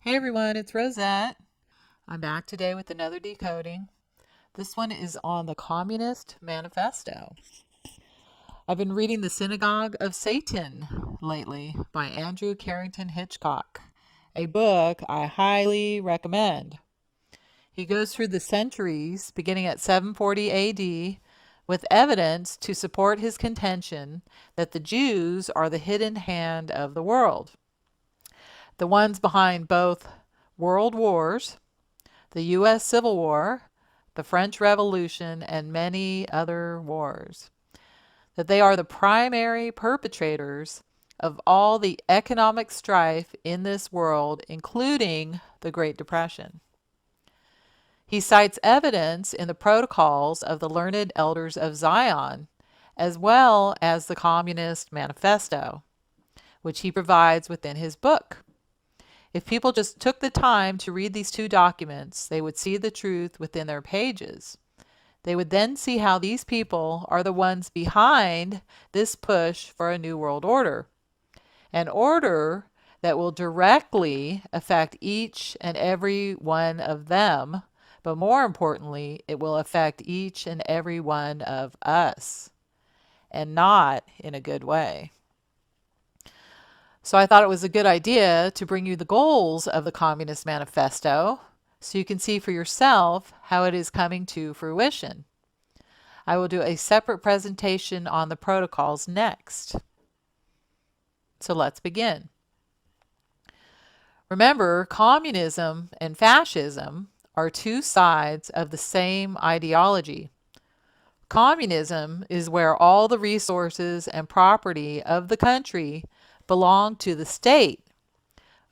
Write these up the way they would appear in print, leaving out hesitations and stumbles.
Hey everyone, it's Rosette. I'm back today with another decoding. This one is on the Communist Manifesto. I've been reading The Synagogue of Satan lately by Andrew Carrington Hitchcock, a book I highly recommend. He goes through the centuries beginning at 740 AD with evidence to support his contention that the Jews are the hidden hand of the world, the ones behind both world wars, the U.S. Civil War, the French Revolution, and many other wars. That they are the primary perpetrators of all the economic strife in this world, including the Great Depression. He cites evidence in the protocols of the learned elders of Zion, as well as the Communist Manifesto, which he provides within his book. If people just took the time to read these two documents, they would see the truth within their pages. They would then see how these people are the ones behind this push for a new world order, an order that will directly affect each and every one of them, but more importantly, it will affect each and every one of us, and not in a good way. So I thought it was a good idea to bring you the goals of the Communist Manifesto so you can see for yourself how it is coming to fruition. I will do a separate presentation on the protocols next. So let's begin. Remember, communism and fascism are two sides of the same ideology. Communism is where all the resources and property of the country belong to the state,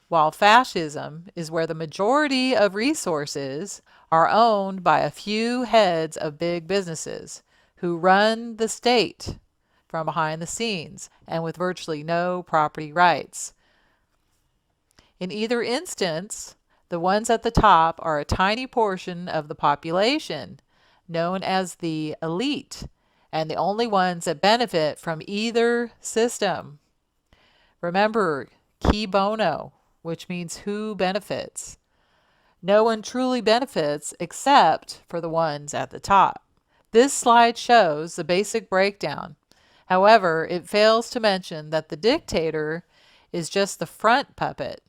while fascism is where the majority of resources are owned by a few heads of big businesses who run the state from behind the scenes and with virtually no property rights. In either instance, the ones at the top are a tiny portion of the population, known as the elite, and the only ones that benefit from either system. Remember, cui bono, which means who benefits. No one truly benefits except for the ones at the top. This slide shows the basic breakdown. However, it fails to mention that the dictator is just the front puppet,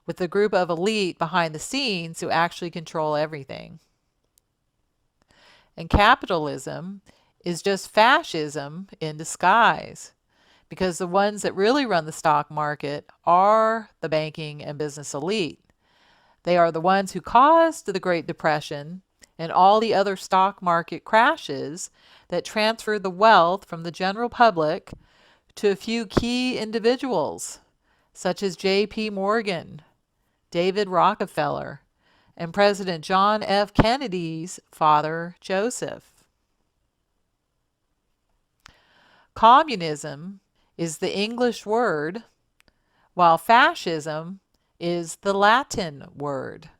with the group of elite behind the scenes who actually control everything. And capitalism is just fascism in disguise, because the ones that really run the stock market are the banking and business elite. They are the ones who caused the Great Depression and all the other stock market crashes that transferred the wealth from the general public to a few key individuals, such as J.P. Morgan, David Rockefeller, and President John F. Kennedy's father, Joseph. Communism is the English word, while fascism is the Latin word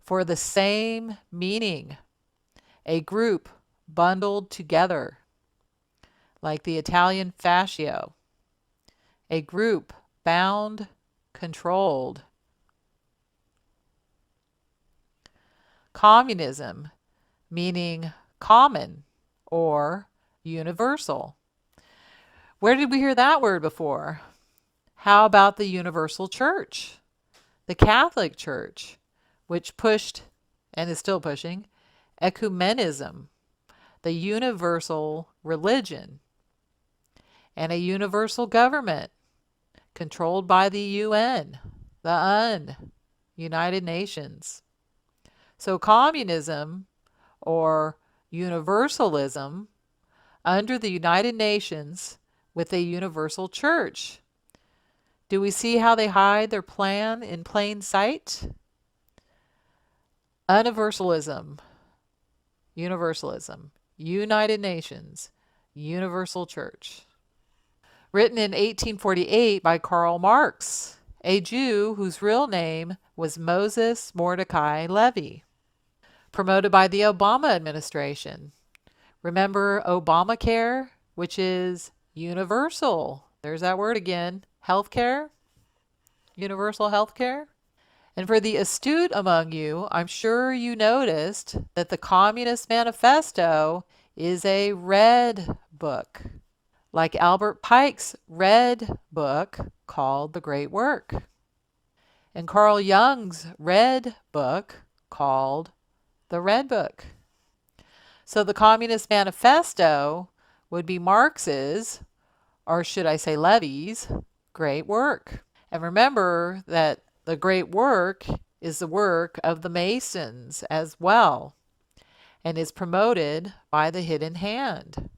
for the same meaning, a group bundled together, like the Italian fascio, a group bound, controlled. Communism, meaning common or universal. Where did we hear that word before? How about the universal church, the Catholic Church, which pushed and is still pushing ecumenism, the universal religion, and a universal government controlled by the UN, the United Nations. So communism or universalism under the United Nations with a universal church. Do we see how they hide their plan in plain sight? Universalism, United Nations, Universal Church. Written in 1848 by Karl Marx, a Jew whose real name was Moses Mordecai Levy. Promoted by the Obama administration. Remember Obamacare, which is universal. There's that word again. Healthcare, universal healthcare. And for the astute among you, I'm sure you noticed that the Communist Manifesto is a red book, like Albert Pike's red book called The Great Work, and Carl Jung's red book called The Red Book. So the Communist Manifesto would be Marx's, or should I say Levi's, great work. And remember that the great work is the work of the Masons as well, and is promoted by the hidden hand.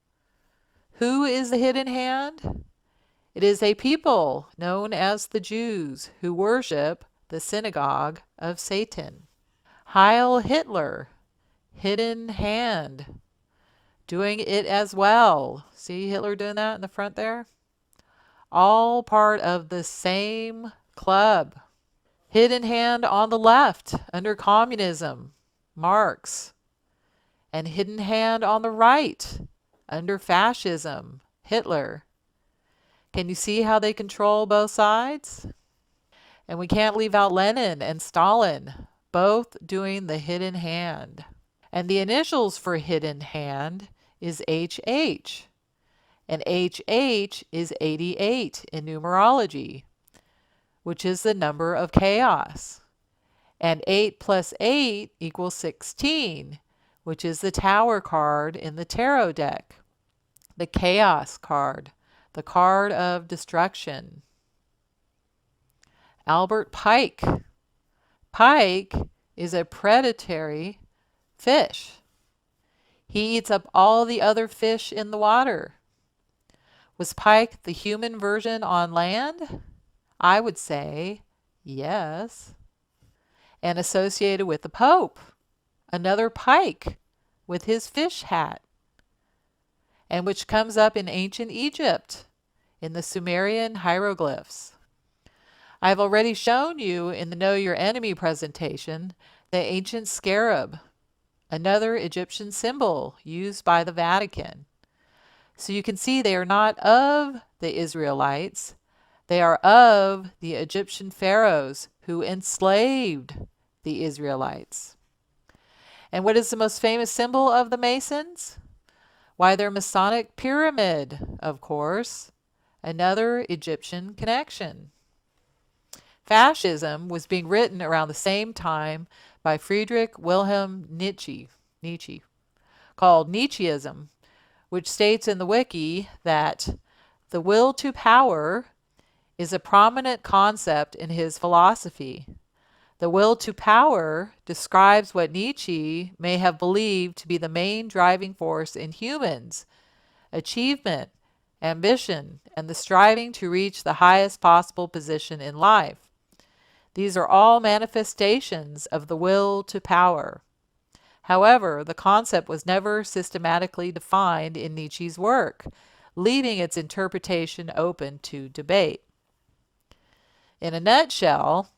Who is the hidden hand? It is a people known as the Jews who worship the Synagogue of Satan. Heil Hitler, hidden hand, doing it as well. See Hitler doing that in the front there? All part of the same club. Hidden hand on the left under communism, Marx. And hidden hand on the right under fascism, Hitler. Can you see how they control both sides? And we can't leave out Lenin and Stalin, both doing the hidden hand. And the initials for hidden hand is HH. And HH is 88 in numerology, which is the number of chaos. And 8 plus 8 equals 16, which is the Tower card in the tarot deck, the Chaos card, the card of destruction. Albert Pike. Pike is a predatory fish. He eats up all the other fish in the water. Was Pike the human version on land? I would say yes. And associated with the Pope, another Pike with his fish hat, and which comes up in ancient Egypt in the Sumerian hieroglyphs. I've already shown you in the Know Your Enemy presentation the ancient scarab, another Egyptian symbol used by the Vatican. So you can see they are not of the Israelites, they are of the Egyptian pharaohs who enslaved the Israelites. And what is the most famous symbol of the Masons? Why, their Masonic pyramid, of course, another Egyptian connection. Fascism was being written around the same time by Friedrich Wilhelm Nietzsche, called Nietzscheism, which states in the wiki that the will to power is a prominent concept in his philosophy. The will to power describes what Nietzsche may have believed to be the main driving force in humans: achievement, ambition, and the striving to reach the highest possible position in life. These are all manifestations of the will to power. However, the concept was never systematically defined in Nietzsche's work, leaving its interpretation open to debate. In a nutshell,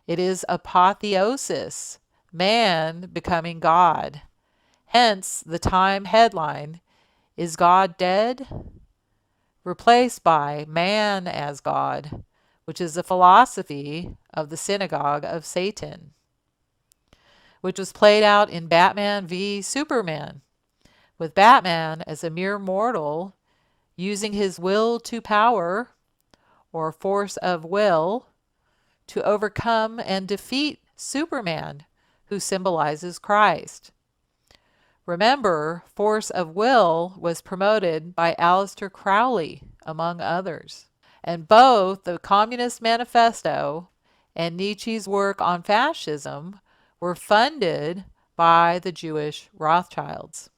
it is apotheosis, man becoming God. Hence, the Time headline, "Is God Dead?" replaced by Man as God, which is the philosophy of the Synagogue of Satan, which was played out in Batman v Superman, with Batman as a mere mortal using his will to power, or force of will, to overcome and defeat Superman, who symbolizes Christ. Remember, force of will was promoted by Aleister Crowley, among others. And both the Communist Manifesto and Nietzsche's work on fascism were funded by the Jewish Rothschilds.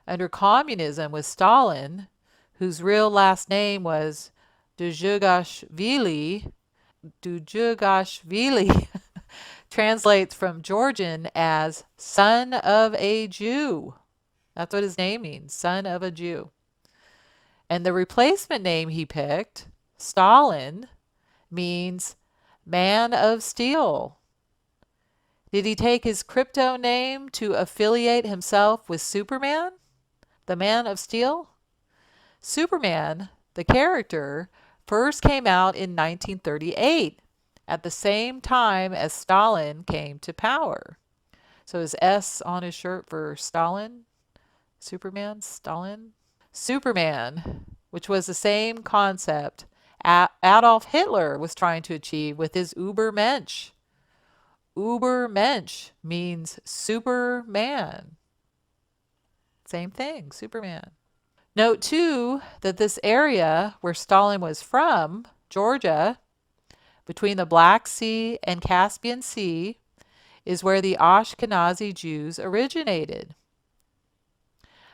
Under communism was Stalin, whose real last name was Djugashvili. Djugashvili translates from Georgian as son of a Jew. That's what his name means, son of a Jew. And the replacement name he picked, Stalin, means man of steel. Did he take his crypto name to affiliate himself with Superman, the man of steel? Superman, the character, first came out in 1938 at the same time as Stalin came to power. So is S on his shirt for Stalin? Superman? Stalin? Superman, which was the same concept Adolf Hitler was trying to achieve with his Übermensch. Übermensch means Superman. Same thing, Superman. Note too that this area where Stalin was from, Georgia, between the Black Sea and Caspian Sea, is where the Ashkenazi Jews originated.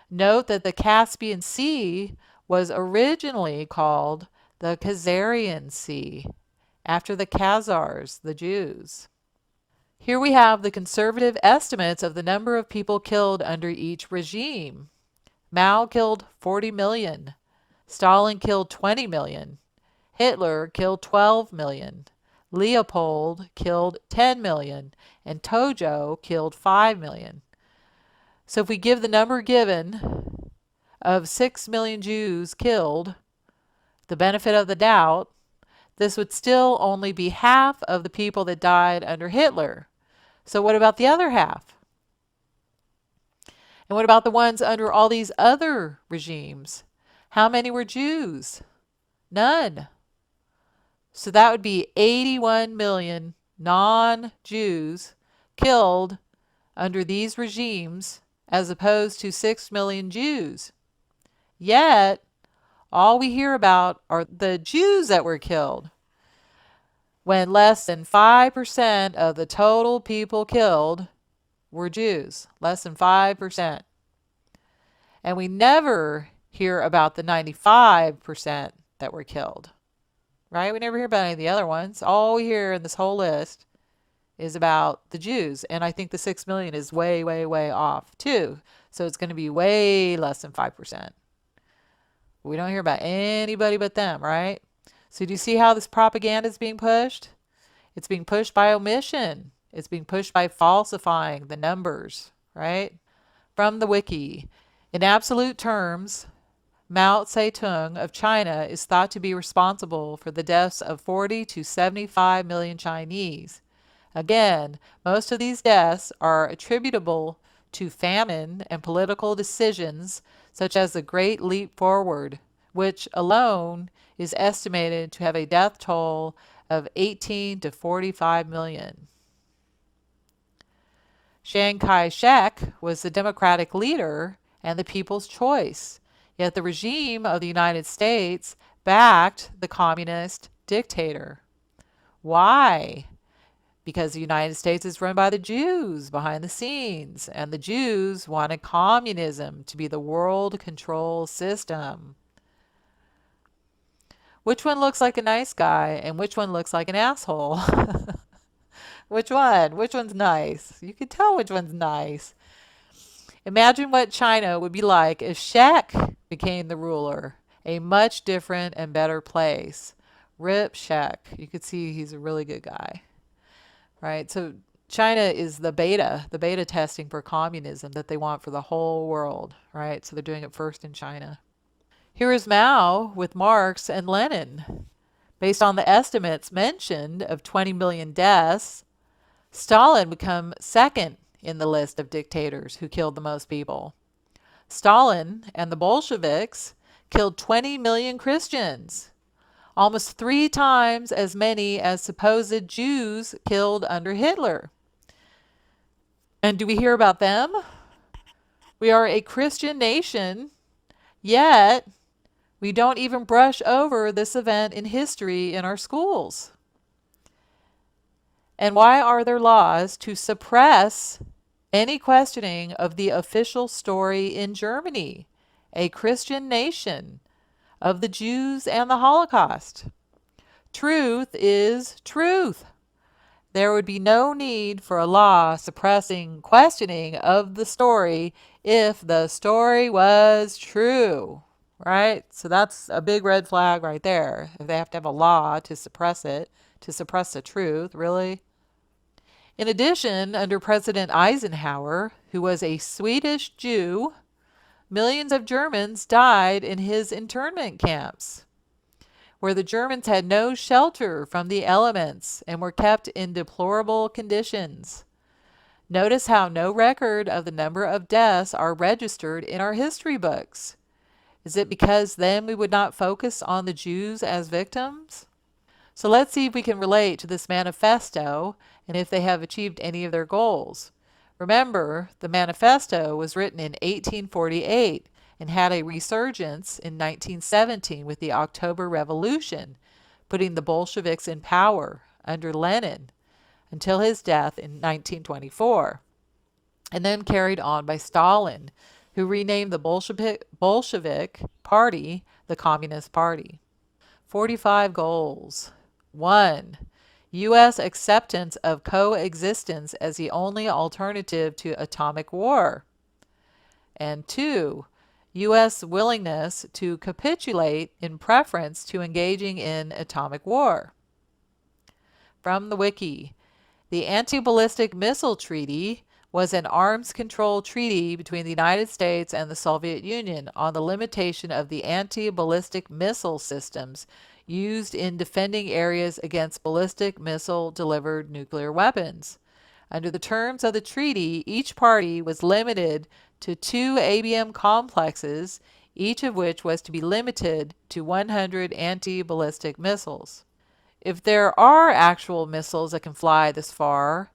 Note that the Caspian Sea was originally called the Khazarian Sea, after the Khazars, the Jews. Here we have the conservative estimates of the number of people killed under each regime. Mao killed 40 million. Stalin killed 20 million. Hitler killed 12 million. Leopold killed 10 million. And Tojo killed 5 million. So if we give the number given of 6 million Jews killed the benefit of the doubt, this would still only be half of the people that died under Hitler. So what about the other half? And what about the ones under all these other regimes? How many were Jews? None. So that would be 81 million non-Jews killed under these regimes as opposed to 6 million Jews. Yet, all we hear about are the Jews that were killed, when less than 5% of the total people killed were Jews. Less than 5%. And we never hear about the 95% that were killed. Right? We never hear about any of the other ones. All we hear in this whole list is about the Jews. And I think the 6 million is way, way, way off too. So it's going to be way less than 5%. We don't hear about anybody but them, right? So do you see how this propaganda is being pushed? It's being pushed by omission. It's being pushed by falsifying the numbers, right? From the wiki. In absolute terms, Mao Zedong of China is thought to be responsible for the deaths of 40 to 75 million Chinese. Again, most of these deaths are attributable to famine and political decisions such as the Great Leap Forward, which alone is estimated to have a death toll of 18 to 45 million. Chiang Kai-shek was the democratic leader and the people's choice, yet the regime of the United States backed the communist dictator. Why? Because the United States is run by the Jews behind the scenes, and the Jews wanted communism to be the world control system. Which one looks like a nice guy and which one looks like an asshole? Which one? Which one's nice? You can tell which one's nice. Imagine what China would be like if Shek became the ruler. A much different and better place. Rip Shek. You could see he's a really good guy. Right? So China is the beta testing for communism that they want for the whole world. Right? So they're doing it first in China. Here is Mao with Marx and Lenin. Based on the estimates mentioned of 20 million deaths, Stalin would come second in the list of dictators who killed the most people. Stalin and the Bolsheviks killed 20 million Christians, almost 3 times as many as supposed Jews killed under Hitler. And do we hear about them? We are a Christian nation, yet we don't even brush over this event in history in our schools. And why are there laws to suppress any questioning of the official story in Germany, a Christian nation, of the Jews and the Holocaust? Truth is truth. There would be no need for a law suppressing questioning of the story if the story was true. Right? So that's a big red flag right there. If they have to have a law to suppress it, to suppress the truth, really? In addition, under President Eisenhower, who was a Swedish Jew, millions of Germans died in his internment camps. where the Germans had no shelter from the elements and were kept in deplorable conditions. Notice how no record of the number of deaths are registered in our history books. Is it because then we would not focus on the Jews as victims? So let's see if we can relate to this manifesto and if they have achieved any of their goals. Remember, the manifesto was written in 1848 and had a resurgence in 1917 with the October Revolution, putting the Bolsheviks in power under Lenin until his death in 1924, and then carried on by Stalin, who renamed the Bolshevik Party the Communist Party. 45 goals. 1. U.S. acceptance of coexistence as the only alternative to atomic war. And 2. U.S. willingness to capitulate in preference to engaging in atomic war. From the Wiki, the Anti-Ballistic Missile Treaty was an arms control treaty between the United States and the Soviet Union on the limitation of the anti-ballistic missile systems used in defending areas against ballistic missile-delivered nuclear weapons. Under the terms of the treaty, each party was limited to 2 ABM complexes, each of which was to be limited to 100 anti-ballistic missiles. If there are actual missiles that can fly this far,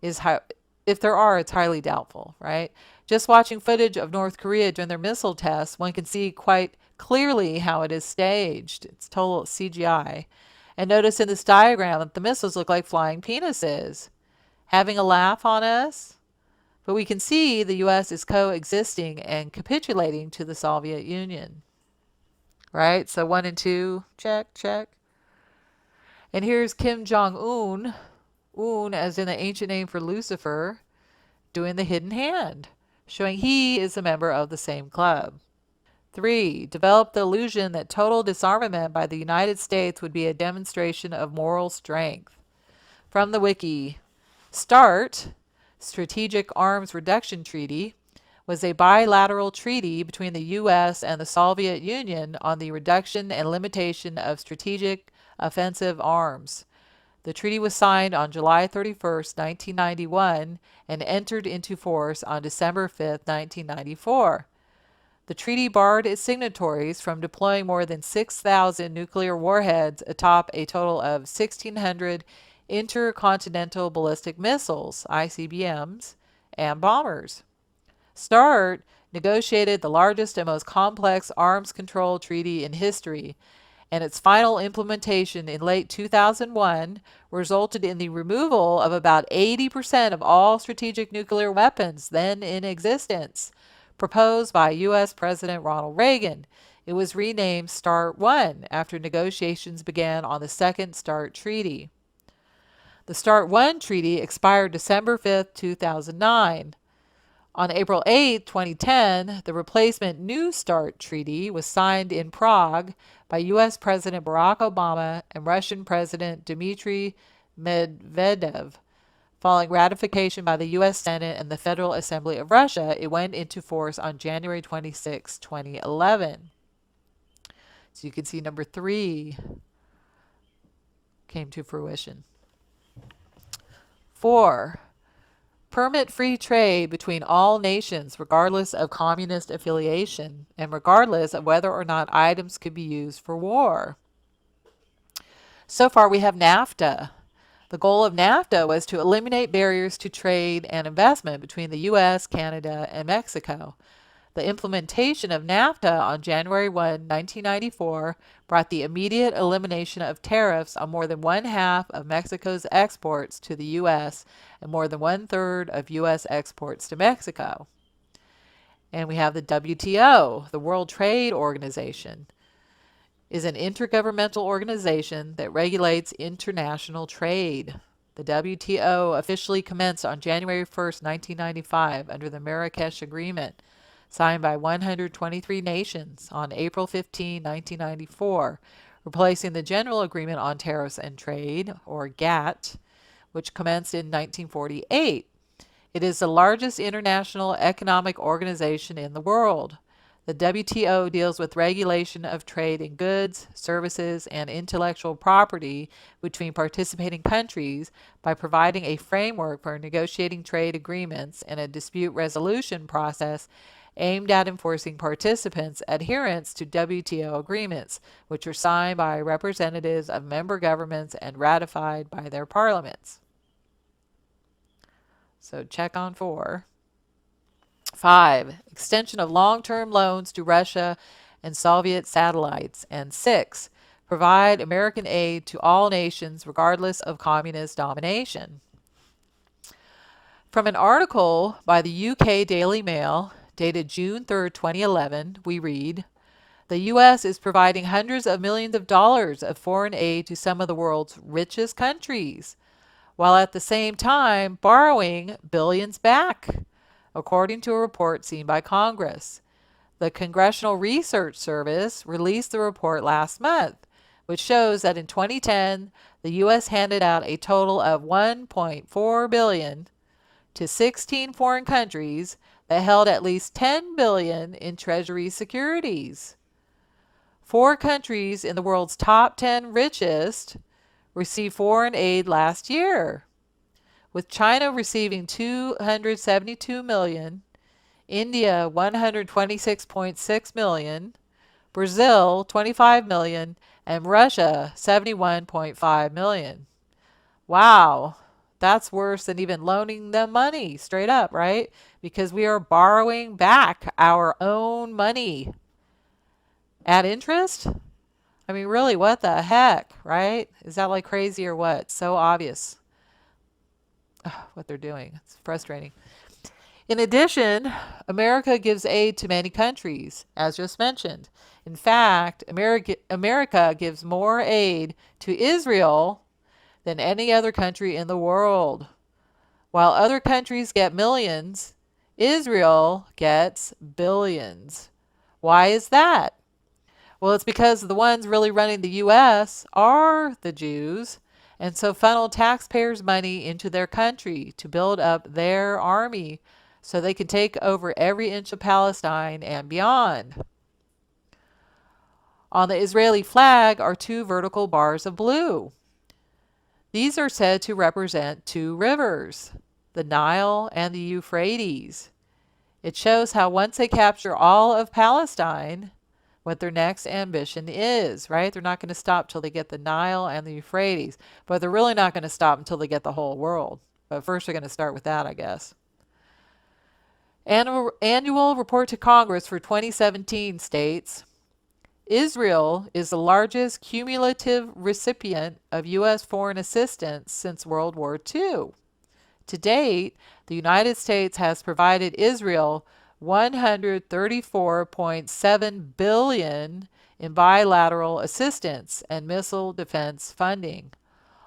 if there are, it's highly doubtful, right? Just watching footage of North Korea during their missile tests, one can see quite clearly how it is staged. It's total CGI. And notice in this diagram that the missiles look like flying penises, having a laugh on us. But we can see the U.S. is coexisting and capitulating to the Soviet Union, right? So 1 and 2, check, check. And here's Kim Jong-un, Un as in the ancient name for Lucifer, doing the hidden hand, showing he is a member of the same club. 3. Develop the illusion that total disarmament by the United States would be a demonstration of moral strength. From the Wiki, START, Strategic Arms Reduction Treaty, was a bilateral treaty between the U.S. and the Soviet Union on the reduction and limitation of strategic offensive arms. The treaty was signed on July 31, 1991, and entered into force on December 5, 1994. The treaty barred its signatories from deploying more than 6,000 nuclear warheads atop a total of 1,600 intercontinental ballistic missiles, ICBMs, and bombers. START negotiated the largest and most complex arms control treaty in history, and its final implementation in late 2001 resulted in the removal of about 80% of all strategic nuclear weapons then in existence, proposed by U.S. President Ronald Reagan. It was renamed START 1 after negotiations began on the second START treaty. The START 1 treaty expired December 5, 2009. On April 8, 2010, the replacement New START treaty was signed in Prague by U.S. President Barack Obama and Russian President Dmitry Medvedev. Following ratification by the U.S. Senate and the Federal Assembly of Russia, it went into force on January 26, 2011. So you can see number 3 came to fruition. 4. Permit free trade between all nations regardless of communist affiliation and regardless of whether or not items could be used for war. So far we have NAFTA. The goal of NAFTA was to eliminate barriers to trade and investment between the U.S., Canada, and Mexico. The implementation of NAFTA on January 1, 1994 brought the immediate elimination of tariffs on more than 1/2 of Mexico's exports to the U.S. and more than 1/3 of U.S. exports to Mexico. And we have the WTO, the World Trade Organization, is an intergovernmental organization that regulates international trade. The WTO officially commenced on January 1, 1995 under the Marrakesh Agreement, signed by 123 nations on April 15, 1994, replacing the General Agreement on Tariffs and Trade, or GATT, which commenced in 1948. It is the largest international economic organization in the world. The WTO deals with regulation of trade in goods, services, and intellectual property between participating countries by providing a framework for negotiating trade agreements and a dispute resolution process aimed at enforcing participants' adherence to WTO agreements, which are signed by representatives of member governments and ratified by their parliaments. So check on 4. 5. Extension of long-term loans to Russia and Soviet satellites. And 6. Provide American aid to all nations regardless of communist domination. From an article by the UK Daily Mail, dated June 3, 2011, we read, "The U.S. is providing hundreds of millions of dollars of foreign aid to some of the world's richest countries, while at the same time borrowing billions back, according to a report seen by Congress. The Congressional Research Service released the report last month, which shows that in 2010, the U.S. handed out a total of $1.4 billion to 16 foreign countries that held at least $10 billion in Treasury securities. 4 countries in the world's top 10 richest received foreign aid last year, with China receiving $272 million, India $126.6 million, Brazil $25 million, and Russia $71.5 million. Wow, that's worse than even loaning them money, straight up, right? Because we are borrowing back our own money at interest. I mean, really, what the heck, right? Is that like crazy or what? So obvious what they're doing. It's frustrating. In addition, America gives aid to many countries, as just mentioned. In fact, America gives more aid to Israel than any other country in the world. While other countries get millions, Israel gets billions. Why is that? Well, it's because the ones really running the U.S. are the Jews, and so funnel taxpayers' money into their country to build up their army so they can take over every inch of Palestine and beyond. On the Israeli flag are 2 vertical bars of blue. These are said to represent 2 rivers, the Nile and the Euphrates. It shows how once they capture all of Palestine, what their next ambition is, right? They're not going to stop till they get the Nile and the Euphrates, but they're really not going to stop until they get the whole world. But first they're going to start with that, I guess. Annual report to Congress for 2017 states, Israel is the largest cumulative recipient of U.S. foreign assistance since World War II. To date, the United States has provided Israel $134.7 billion in bilateral assistance and missile defense funding.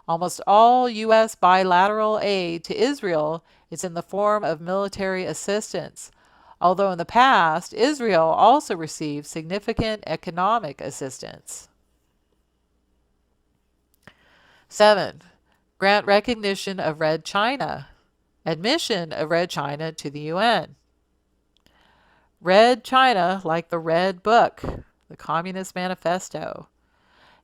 Almost all U.S. bilateral aid to Israel is in the form of military assistance, although in the past, Israel also received significant economic assistance. 7. Grant recognition of Red China. Admission of Red China to the UN. Red China, like the Red Book, the Communist Manifesto.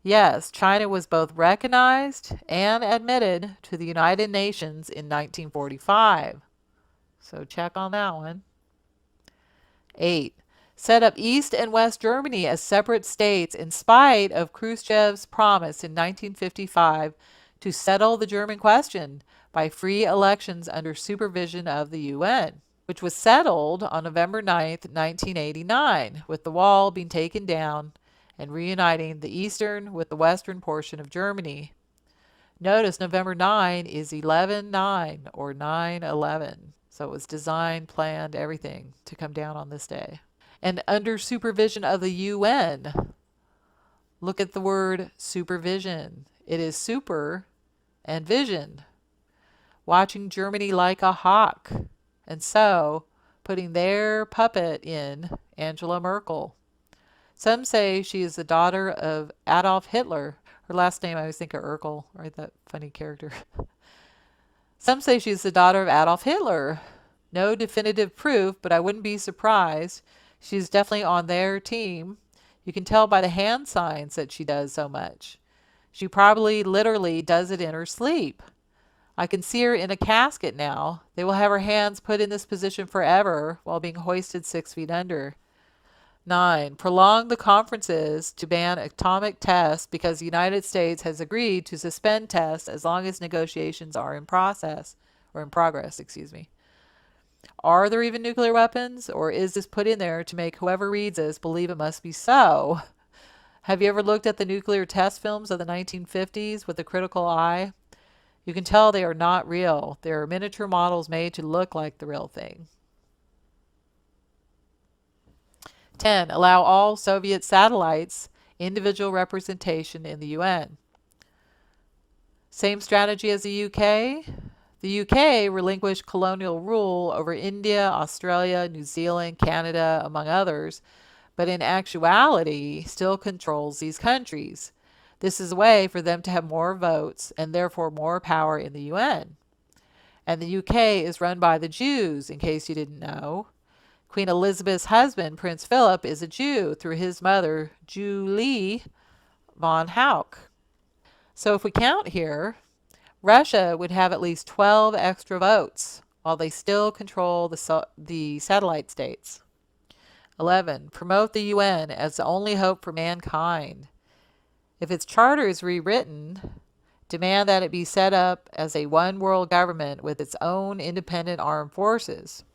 Yes, China was both recognized and admitted to the United Nations in 1945. So check on that one. 8. Set up East and West Germany as separate states in spite of Khrushchev's promise in 1955 to settle the German question by free elections under supervision of the UN, which was settled on November 9th, 1989, with the wall being taken down and reuniting the eastern with the western portion of Germany. Notice November 9 is 11/9 or 9/11. So it was designed, planned, everything to come down on this day. And under supervision of the UN. Look at the word supervision. It is super and vision. Watching Germany like a hawk. And so putting their puppet in Angela Merkel. Some say she is the daughter of Adolf Hitler. Her last name, I always think of Urkel, right? That funny character. Some say she's the daughter of Adolf Hitler. No definitive proof, but I wouldn't be surprised. She's definitely on their team. You can tell by the hand signs that she does so much. She probably literally does it in her sleep. I can see her in a casket now. They will have her hands put in this position forever while being hoisted 6 feet under. 9. Prolong the conferences to ban atomic tests because the United States has agreed to suspend tests as long as negotiations are in process, or in progress, excuse me. Are there even nuclear weapons, or is this put in there to make whoever reads this believe it must be so? Have you ever looked at the nuclear test films of the 1950s with a critical eye? You can tell they are not real. They are miniature models made to look like the real thing. 10. Allow all Soviet satellites individual representation in the UN. Same strategy as the UK. The UK relinquished colonial rule over India, Australia, New Zealand, Canada, among others, but in actuality still controls these countries. This is a way for them to have more votes and therefore more power in the UN. And the UK is run by the Jews, in case you didn't know. Queen Elizabeth's husband, Prince Philip, is a Jew through his mother, Julie von Hauck. So if we count here, Russia would have at least 12 extra votes, while they still control the satellite states. 11. Promote the UN as the only hope for mankind. If its charter is rewritten, demand that it be set up as a one-world government with its own independent armed forces.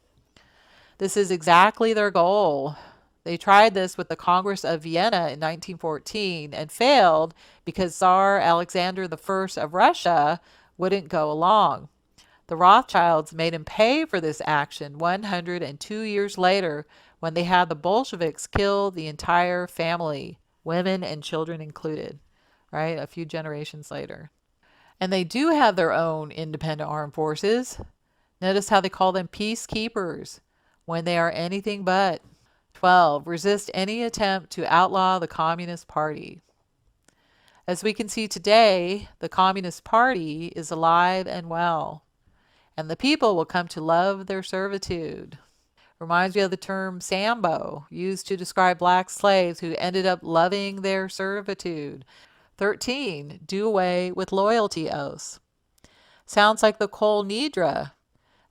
This is exactly their goal. They tried this with the Congress of Vienna in 1914 and failed because Tsar Alexander I of Russia wouldn't go along. The Rothschilds made him pay for this action 102 years later when they had the Bolsheviks kill the entire family, women and children included, right? A few generations later. And they do have their own independent armed forces. Notice how they call them peacekeepers when they are anything but. 12. Resist any attempt to outlaw the Communist Party. As we can see today, the Communist Party is alive and well, and the people will come to love their servitude. Reminds me of the term Sambo, used to describe black slaves who ended up loving their servitude. 13. Do away with loyalty oaths. Sounds like the Kol Nidre,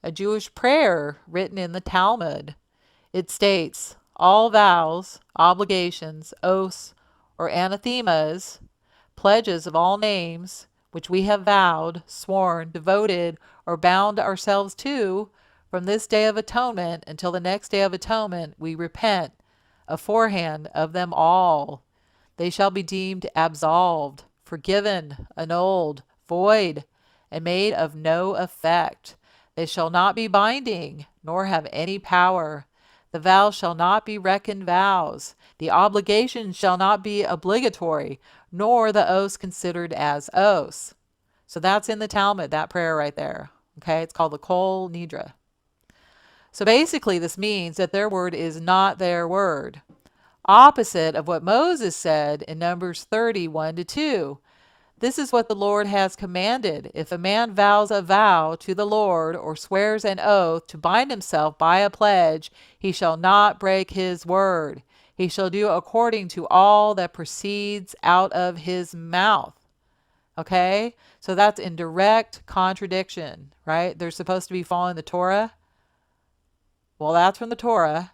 a Jewish prayer written in the Talmud. It states, all vows, obligations, oaths, or anathemas, pledges of all names, which we have vowed, sworn, devoted, or bound ourselves to, from this day of atonement until the next day of atonement, we repent aforehand of them all. They shall be deemed absolved, forgiven, annulled, void, and made of no effect. They shall not be binding, nor have any power. The vows shall not be reckoned vows. The obligations shall not be obligatory, nor the oaths considered as oaths. So that's in the Talmud, that prayer right there. Okay, it's called the Kol Nidre. So basically this means that their word is not their word. Opposite of what Moses said in Numbers 30:1-2. This is what the Lord has commanded. If a man vows a vow to the Lord or swears an oath to bind himself by a pledge, he shall not break his word. He shall do according to all that proceeds out of his mouth. Okay? So that's in direct contradiction, right? They're supposed to be following the Torah. Well, that's from the Torah.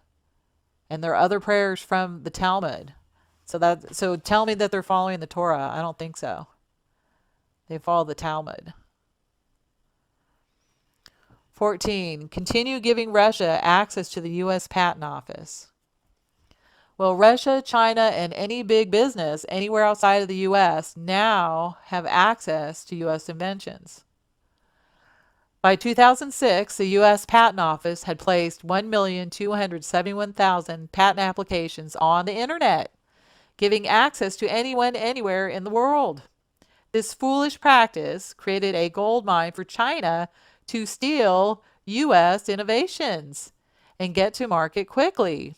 And there are other prayers from the Talmud. So tell me that they're following the Torah. I don't think so. They follow the Talmud. 14. Continue giving Russia access to the U.S. Patent Office. Well, Russia, China, and any big business anywhere outside of the U.S. now have access to U.S. inventions. By 2006, the U.S. Patent Office had placed 1,271,000 patent applications on the internet, giving access to anyone anywhere in the world. This foolish practice created a gold mine for China to steal U.S. innovations and get to market quickly.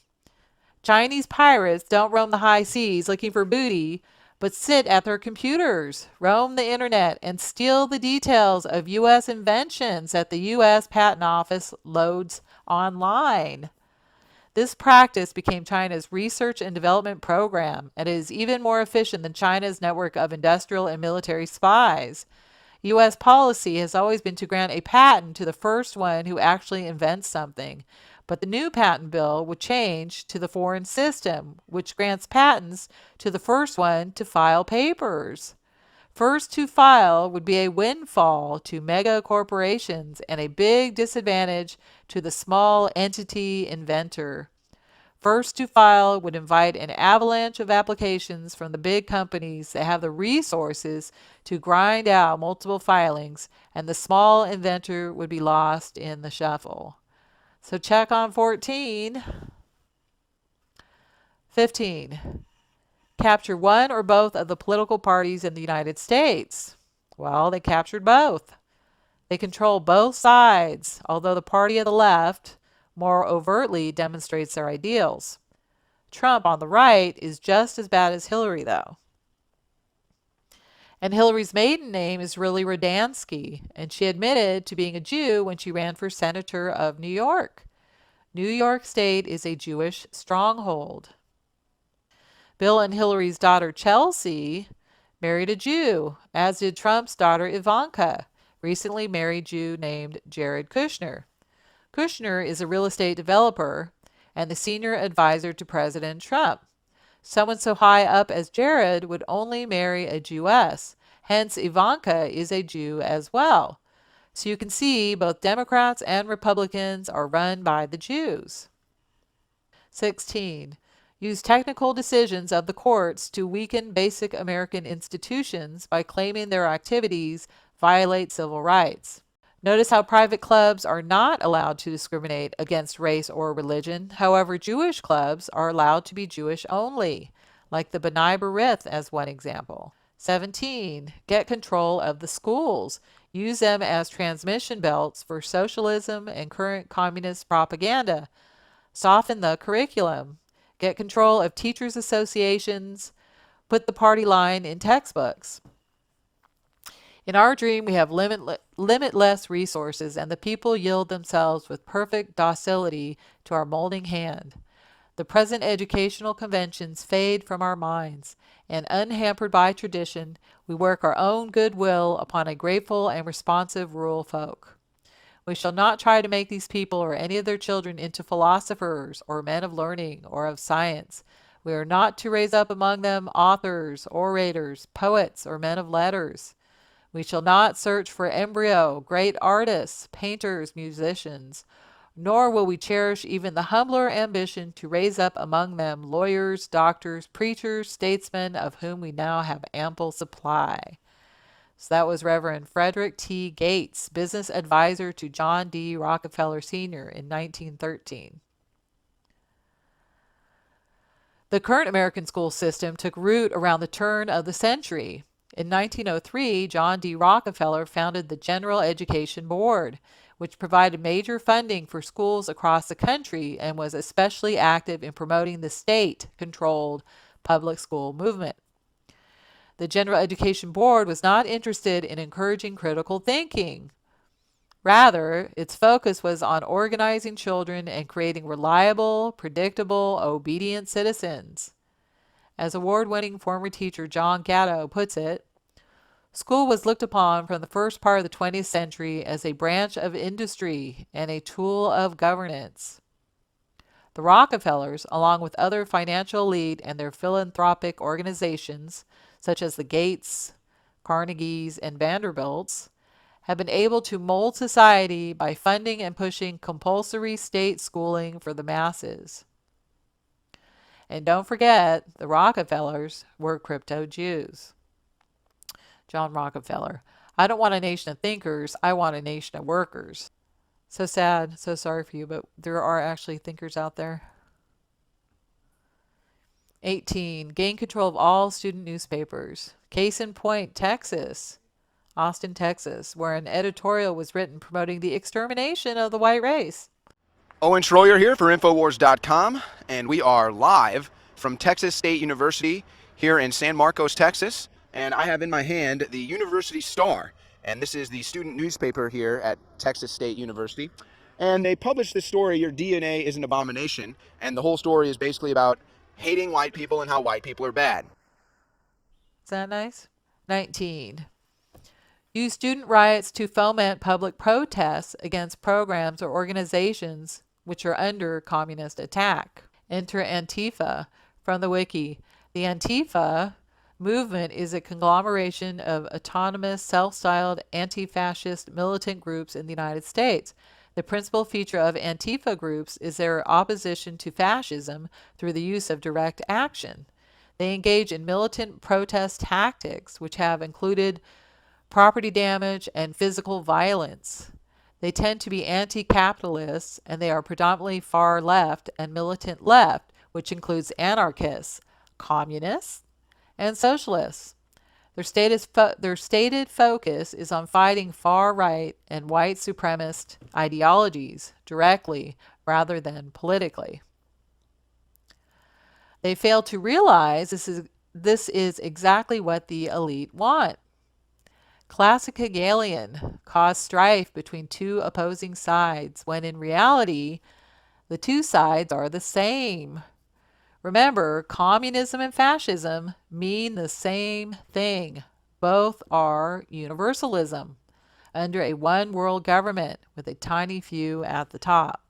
Chinese pirates don't roam the high seas looking for booty, but sit at their computers, roam the internet, and steal the details of U.S. inventions that the U.S. Patent Office loads online. This practice became China's research and development program, and is even more efficient than China's network of industrial and military spies. U.S. policy has always been to grant a patent to the first one who actually invents something. But the new patent bill would change to the foreign system, which grants patents to the first one to file papers. First to file would be a windfall to mega corporations and a big disadvantage to the small entity inventor. First to file would invite an avalanche of applications from the big companies that have the resources to grind out multiple filings, and the small inventor would be lost in the shuffle. So check on 14. 15. Capture one or both of the political parties in the United States. Well, they captured both. They control both sides, although the party of the left more overtly demonstrates their ideals. Trump on the right is just as bad as Hillary, though. And Hillary's maiden name is really Rodansky, and she admitted to being a Jew when she ran for senator of New York. New York State is a Jewish stronghold. Bill and Hillary's daughter Chelsea married a Jew, as did Trump's daughter Ivanka, recently married Jew named Jared Kushner. Kushner is a real estate developer and the senior advisor to President Trump. Someone so high up as Jared would only marry a Jewess. Hence, Ivanka is a Jew as well. So you can see both Democrats and Republicans are run by the Jews. 16. Use technical decisions of the courts to weaken basic American institutions by claiming their activities violate civil rights. Notice how private clubs are not allowed to discriminate against race or religion. However, Jewish clubs are allowed to be Jewish only, like the B'nai B'rith as one example. 17. Get control of the schools. Use them as transmission belts for socialism and current communist propaganda. Soften the curriculum. Get control of teachers' associations. Put the party line in textbooks. In our dream, we have limitless resources, and the people yield themselves with perfect docility to our molding hand. The present educational conventions fade from our minds, and unhampered by tradition, we work our own goodwill upon a grateful and responsive rural folk. We shall not try to make these people or any of their children into philosophers or men of learning or of science. We are not to raise up among them authors, orators, poets, or men of letters. We shall not search for embryo, great artists, painters, musicians, nor will we cherish even the humbler ambition to raise up among them lawyers, doctors, preachers, statesmen, of whom we now have ample supply. So that was Reverend Frederick T. Gates, business advisor to John D. Rockefeller Sr. in 1913. The current American school system took root around the turn of the century. In 1903, John D. Rockefeller founded the General Education Board, which provided major funding for schools across the country and was especially active in promoting the state-controlled public school movement. The General Education Board was not interested in encouraging critical thinking. Rather, its focus was on organizing children and creating reliable, predictable, obedient citizens. As award-winning former teacher John Gatto puts it, school was looked upon from the first part of the 20th century as a branch of industry and a tool of governance. The Rockefellers, along with other financial elite and their philanthropic organizations, such as the Gates, Carnegies, and Vanderbilts, have been able to mold society by funding and pushing compulsory state schooling for the masses. And don't forget, the Rockefellers were crypto Jews. John Rockefeller: I don't want a nation of thinkers, I want a nation of workers. So sad, so sorry for you, but there are actually thinkers out there. 18. Gain control of all student newspapers. Case in point, Texas. Austin, Texas, where an editorial was written promoting the extermination of the white race. Owen Schroyer here for Infowars.com, and we are live from Texas State University here in San Marcos, Texas. And I have in my hand the University Star, and this is the student newspaper here at Texas State University. And they published this story, Your DNA is an Abomination, and the whole story is basically about hating white people and how white people are bad. Is that nice? 19. Use student riots to foment public protests against programs or organizations which are under communist attack. Enter Antifa from the wiki. The Antifa movement is a conglomeration of autonomous, self-styled, anti-fascist militant groups in the United States. The principal feature of Antifa groups is their opposition to fascism through the use of direct action. They engage in militant protest tactics, which have included property damage and physical violence. They tend to be anti-capitalists, and they are predominantly far left and militant left, which includes anarchists, communists, and socialists. Their stated focus is on fighting far-right and white supremacist ideologies directly rather than politically. They fail to realize this is exactly what the elite want. Classic Hegelian cause strife between two opposing sides, when in reality, the two sides are the same. Remember, communism and fascism mean the same thing. Both are universalism under a one world government with a tiny few at the top.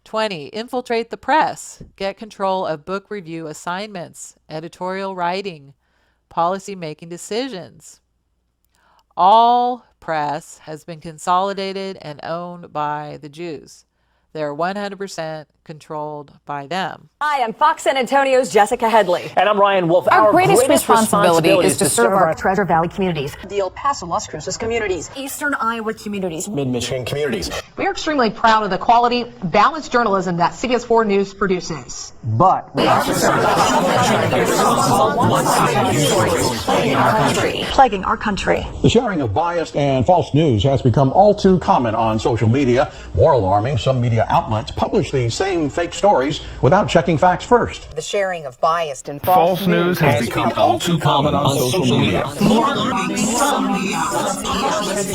20. Infiltrate the press. Get control of book review assignments, editorial writing, policy-making decisions. All press has been consolidated and owned by the Jews. They're 100% controlled by them. Hi, I'm Fox San Antonio's Jessica Headley. And I'm Ryan Wolf. Our greatest responsibility is to serve our Treasure Valley communities, the El Paso, Las Cruces communities, Eastern Iowa communities, Mid-Michigan communities. We are extremely proud of the quality, balanced journalism that CBS 4 News produces. But we are plaguing our country. The sharing of biased and false news has become all too common on social media. More alarming, some media outlets publish the same fake stories without checking facts first. The sharing of biased and False news has become all too common on social media. more alarming, some media outlets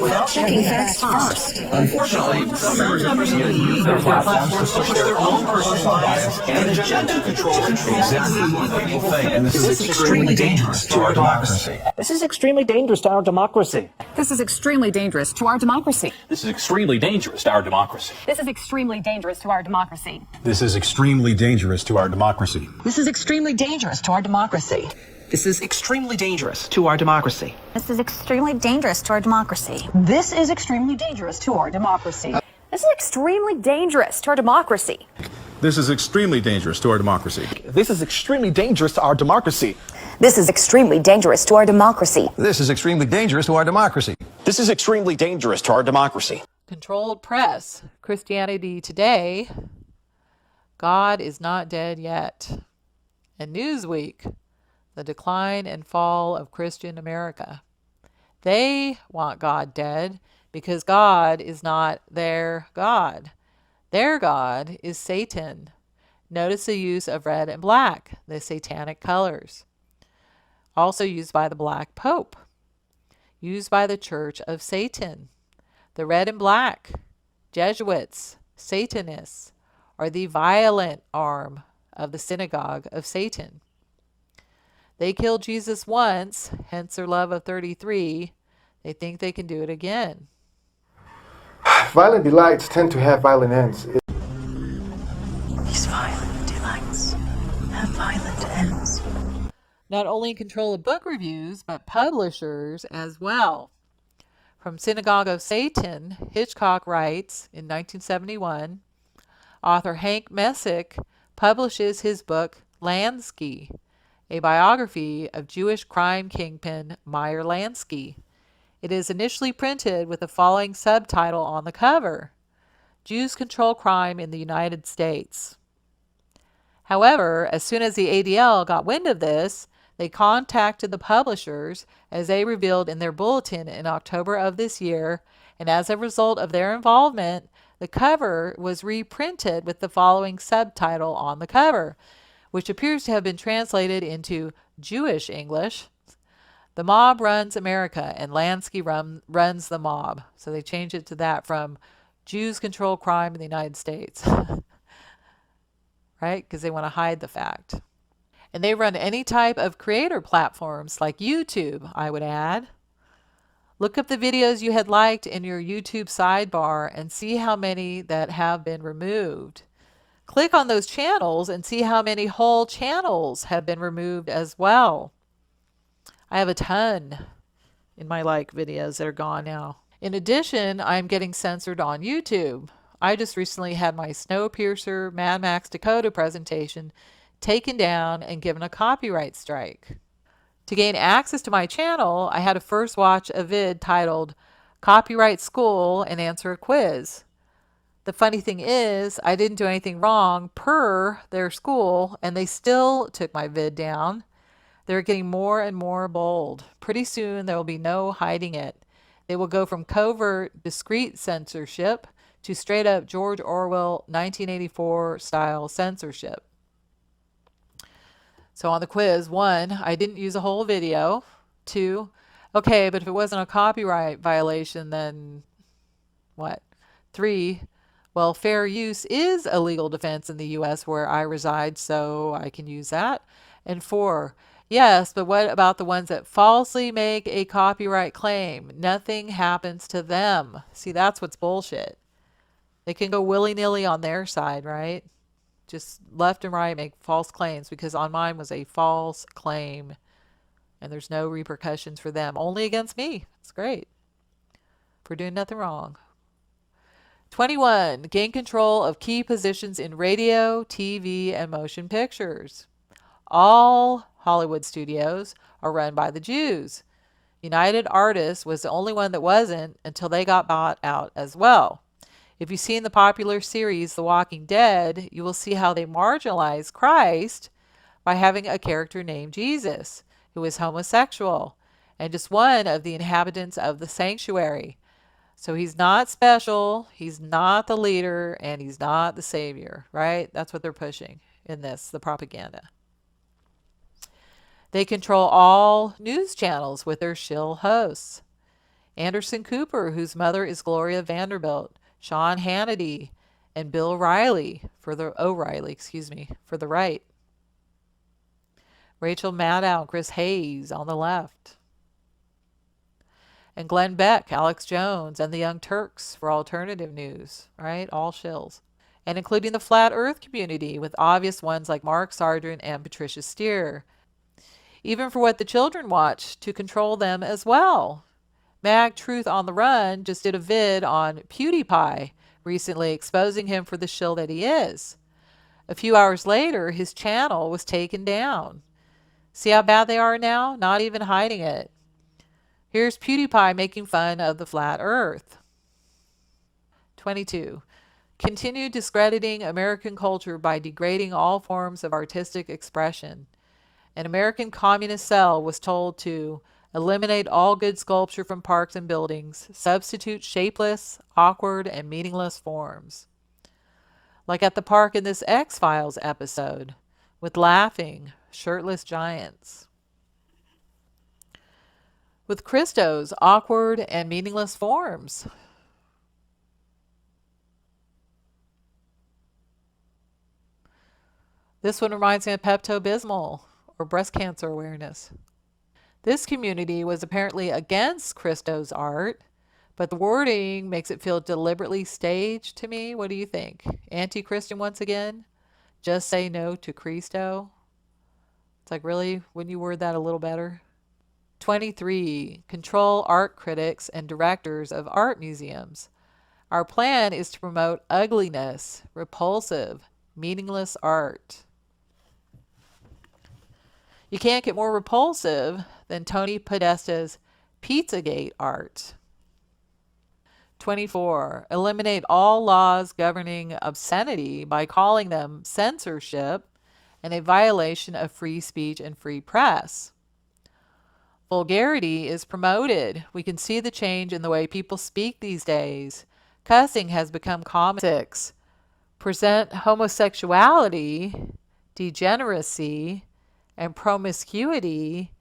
without checking facts first. Unfortunately, some members use their platforms to push their own personal bias and agenda to control exactly what people think. And this is extremely dangerous to our democracy. this is extremely dangerous to our democracy. This is extremely dangerous to our democracy. This is extremely dangerous to our democracy. This is extremely dangerous to our democracy. This is extremely dangerous to our democracy. This is extremely dangerous to our democracy. This is extremely dangerous to our democracy. This is extremely dangerous to our democracy. This is extremely dangerous to our democracy. This is extremely dangerous to our democracy. This is extremely dangerous to our democracy. This is extremely dangerous to our democracy. This is extremely dangerous to our democracy. This is extremely dangerous to our democracy. This is extremely dangerous to our democracy. Controlled press. Christianity Today. God is not dead yet. And Newsweek. The decline and fall of Christian America. They want God dead because God is not their God. Their God is Satan. Notice the use of red and black, the satanic colors. Also used by the Black Pope. Used by the Church of Satan. The red and black, Jesuits, Satanists, are the violent arm of the Synagogue of Satan. They killed Jesus once, hence their love of 33. They think they can do it again. Violent delights tend to have violent ends. These violent delights have violent ends. Not only control of book reviews, but publishers as well. From Synagogue of Satan, Hitchcock writes in 1971, author Hank Messick publishes his book Lansky, a biography of Jewish crime kingpin Meyer Lansky. It is initially printed with the following subtitle on the cover: Jews Control Crime in the United States. However, as soon as the ADL got wind of this, they contacted the publishers, as they revealed in their bulletin in October of this year, and as a result of their involvement, the cover was reprinted with the following subtitle on the cover, which appears to have been translated into Jewish English: The mob runs America and Lansky runs the mob. So they changed it to that from Jews control crime in the United States. Right? Because they want to hide the fact. And they run any type of creator platforms like YouTube, I would add. Look up the videos you had liked in your YouTube sidebar and see how many that have been removed. Click on those channels and see how many whole channels have been removed as well. I have a ton in my like videos that are gone now. In addition, I'm getting censored on YouTube. I just recently had my Snowpiercer Mad Max Decoded presentation taken down and given a copyright strike. To gain access to my channel, I had to first watch a vid titled Copyright School and answer a quiz. The funny thing is, I didn't do anything wrong per their school, and they still took my vid down. They're getting more and more bold. Pretty soon, there will be no hiding it. They will go from covert, discreet censorship to straight-up George Orwell 1984 style censorship. So on the quiz, 1, I didn't use a whole video. 2, okay, but if it wasn't a copyright violation, then what? 3, well, fair use is a legal defense in the U.S. where I reside, so I can use that. And 4, yes, but what about the ones that falsely make a copyright claim? Nothing happens to them. See, that's what's bullshit. They can go willy-nilly on their side, right? Just left and right make false claims, because on mine was a false claim and there's no repercussions for them, only against me. It's great for doing nothing wrong. 21, gain control of key positions in radio, TV, and motion pictures. All Hollywood studios are run by the Jews. United Artists was the only one that wasn't until they got bought out as well. If you've seen the popular series The Walking Dead, you will see how they marginalize Christ by having a character named Jesus, who is homosexual and just one of the inhabitants of the sanctuary. So he's not special, he's not the leader, and he's not the savior, right? That's what they're pushing in this, the propaganda. They control all news channels with their shill hosts. Anderson Cooper, whose mother is Gloria Vanderbilt, Sean Hannity, and Bill O'Reilly for the right. Rachel Maddow and Chris Hayes on the left. And Glenn Beck, Alex Jones, and the Young Turks for alternative news, right? All shills. And including the flat earth community with obvious ones like Mark Sargent and Patricia Steer. Even for what the children watch to control them as well. Mag Truth on the Run just did a vid on PewDiePie recently, exposing him for the shill that he is. A few hours later, his channel was taken down. See how bad they are now? Not even hiding it. Here's PewDiePie making fun of the flat earth. 22. Continue discrediting American culture by degrading all forms of artistic expression. An American communist cell was told to eliminate all good sculpture from parks and buildings, substitute shapeless, awkward, and meaningless forms. Like at the park in this X-Files episode, with laughing, shirtless giants. With Christo's awkward and meaningless forms. This one reminds me of Pepto-Bismol, or breast cancer awareness. This community was apparently against Christo's art, but the wording makes it feel deliberately staged to me. What do you think? Anti-Christian once again? Just say no to Christo? It's like, really? Wouldn't you word that a little better? 23. Control art critics and directors of art museums. Our plan is to promote ugliness, repulsive, meaningless art. You can't get more repulsive than Tony Podesta's Pizzagate art. 24. Eliminate all laws governing obscenity by calling them censorship and a violation of free speech and free press. Vulgarity is promoted. We can see the change in the way people speak these days. Cussing has become common. 6. Present homosexuality, degeneracy, and promiscuity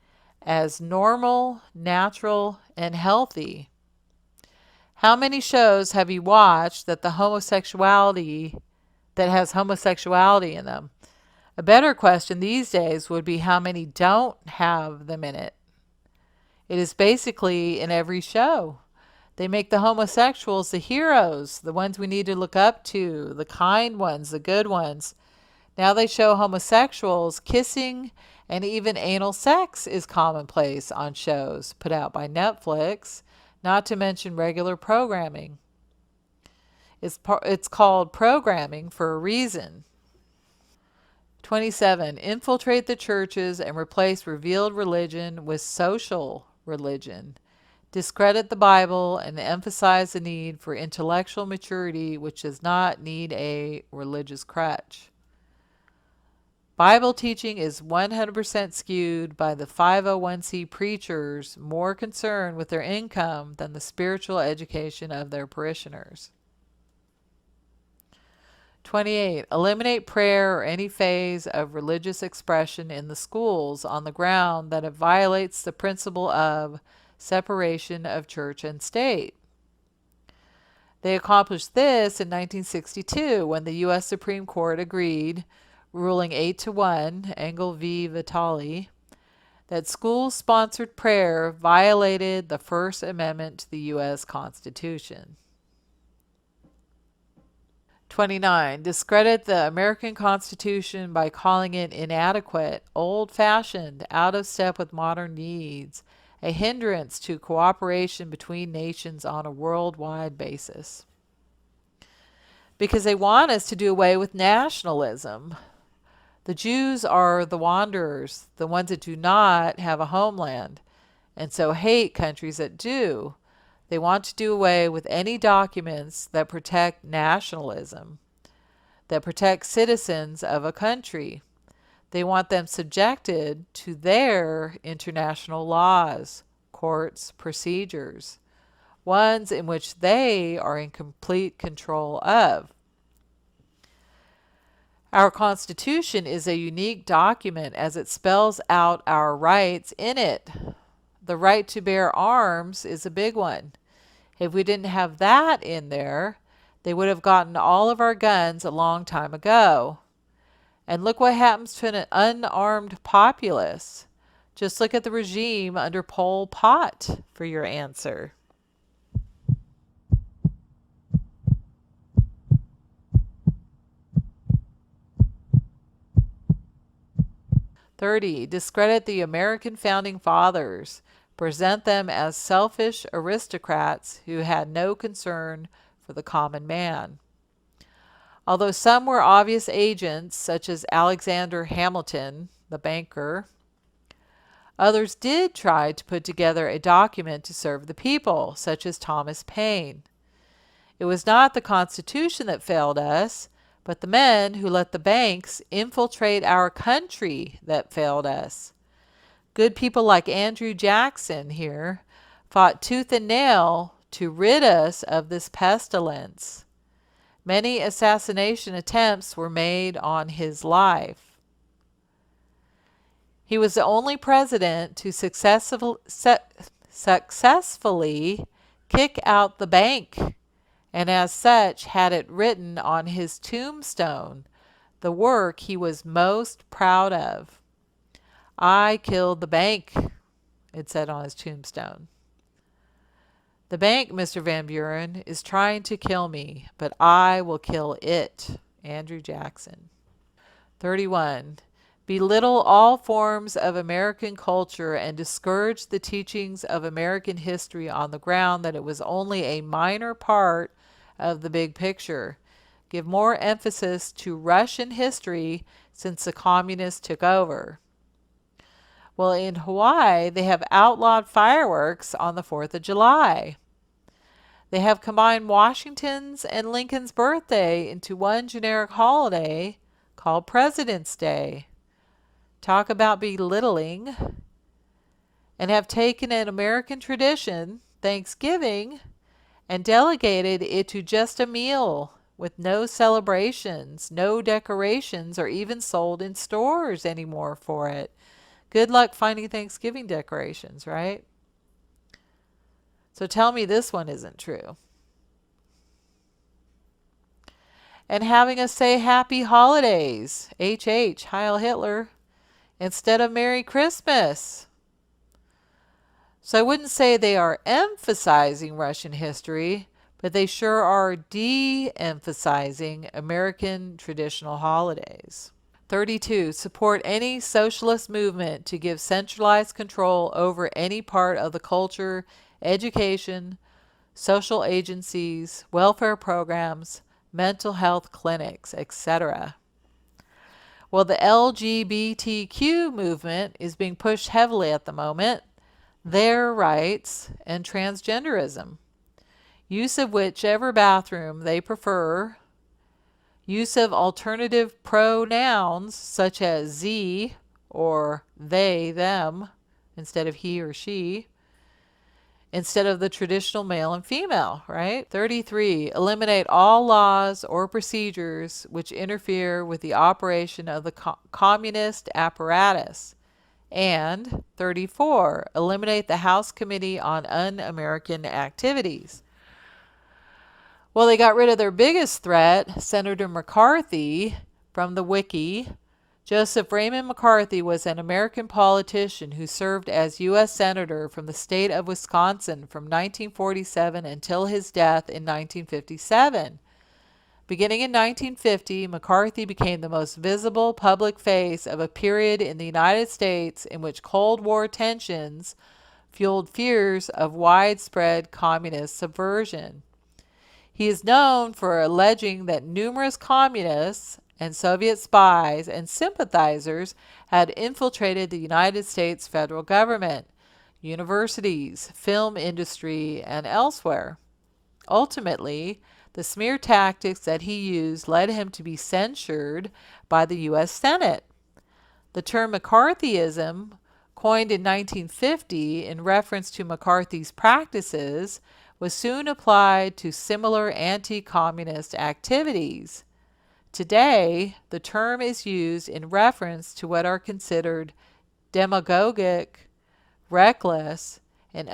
as normal, natural, and healthy. How many shows have you watched that has homosexuality in them? A better question these days would be how many don't have them in it. It is basically in every show. They make the homosexuals the heroes, the ones we need to look up to, the kind ones, the good ones. Now they show homosexuals kissing, and even anal sex is commonplace on shows put out by Netflix, not to mention regular programming. It's called programming for a reason. 27. Infiltrate the churches and replace revealed religion with social religion. Discredit the Bible and emphasize the need for intellectual maturity, which does not need a religious crutch. Bible teaching is 100% skewed by the 501c preachers more concerned with their income than the spiritual education of their parishioners. 28. Eliminate prayer or any phase of religious expression in the schools on the ground that it violates the principle of separation of church and state. They accomplished this in 1962 when the U.S. Supreme Court agreed, ruling 8-1, Engel v. Vitale, that school-sponsored prayer violated the First Amendment to the U.S. Constitution. 29. Discredit the American Constitution by calling it inadequate, old-fashioned, out of step with modern needs, a hindrance to cooperation between nations on a worldwide basis. Because they want us to do away with nationalism. The Jews are the wanderers, the ones that do not have a homeland, and so hate countries that do. They want to do away with any documents that protect nationalism, that protect citizens of a country. They want them subjected to their international laws, courts, procedures, ones in which they are in complete control of. Our Constitution is a unique document as it spells out our rights in it. The right to bear arms is a big one. If we didn't have that in there, they would have gotten all of our guns a long time ago. And look what happens to an unarmed populace. Just look at the regime under Pol Pot for your answer. Discredit the American founding fathers. Present them as selfish aristocrats who had no concern for the common man. Although some were obvious agents, such as Alexander Hamilton, the banker, others did try to put together a document to serve the people, such as Thomas Paine. It was not the Constitution that failed us, but the men who let the banks infiltrate our country that failed us. Good people like Andrew Jackson here fought tooth and nail to rid us of this pestilence. Many assassination attempts were made on his life. He was the only president to successfully kick out the bank, and as such had it written on his tombstone, the work he was most proud of. I killed the bank, it said on his tombstone. The bank, Mr. Van Buren, is trying to kill me, but I will kill it. Andrew Jackson. 31. Belittle all forms of American culture and discourage the teachings of American history on the ground that it was only a minor part of the big picture. Give more emphasis to Russian history since the communists took over. Well, in Hawaii, they have outlawed fireworks on the 4th of July. They have combined Washington's and Lincoln's birthday into one generic holiday called President's Day. Talk about belittling. And have taken an American tradition, Thanksgiving, and delegated it to just a meal with no celebrations, no decorations, or even sold in stores anymore for it. Good luck finding Thanksgiving decorations, right? So tell me this one isn't true. And having us say Happy Holidays, HH, Heil Hitler, instead of Merry Christmas. So I wouldn't say they are emphasizing Russian history, but they sure are de-emphasizing American traditional holidays. 32. Support any socialist movement to give centralized control over any part of the culture, education, social agencies, welfare programs, mental health clinics, etc. Well, the LGBTQ movement is being pushed heavily at the moment. Their rights and transgenderism. Use of whichever bathroom they prefer. Use of alternative pronouns such as Z or they, them, instead of he or she, instead of the traditional male and female, right? 33, eliminate all laws or procedures which interfere with the operation of the communist apparatus. And 34, eliminate the House Committee on Un-American Activities. Well, they got rid of their biggest threat, Senator McCarthy, from the wiki. Joseph Raymond McCarthy was an American politician who served as U.S. Senator from the state of Wisconsin from 1947 until his death in 1957. Beginning in 1950, McCarthy became the most visible public face of a period in the United States in which Cold War tensions fueled fears of widespread communist subversion. He is known for alleging that numerous communists and Soviet spies and sympathizers had infiltrated the United States federal government, universities, film industry, and elsewhere. Ultimately, the smear tactics that he used led him to be censured by the U.S. Senate. The term McCarthyism, coined in 1950 in reference to McCarthy's practices, was soon applied to similar anti-communist activities. Today, the term is used in reference to what are considered demagogic, reckless, and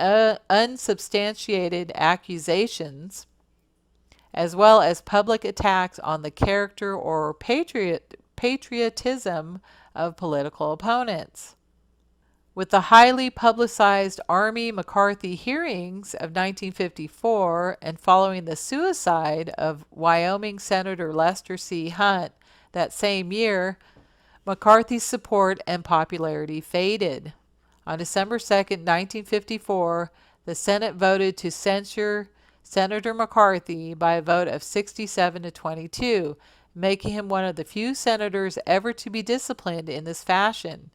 unsubstantiated accusations, as well as public attacks on the character or patriotism of political opponents. With the highly publicized Army McCarthy hearings of 1954 and following the suicide of Wyoming Senator Lester C. Hunt that same year, McCarthy's support and popularity faded. On December 2, 1954, the Senate voted to censure Senator McCarthy by a vote of 67 to 22, making him one of the few senators ever to be disciplined in this fashion.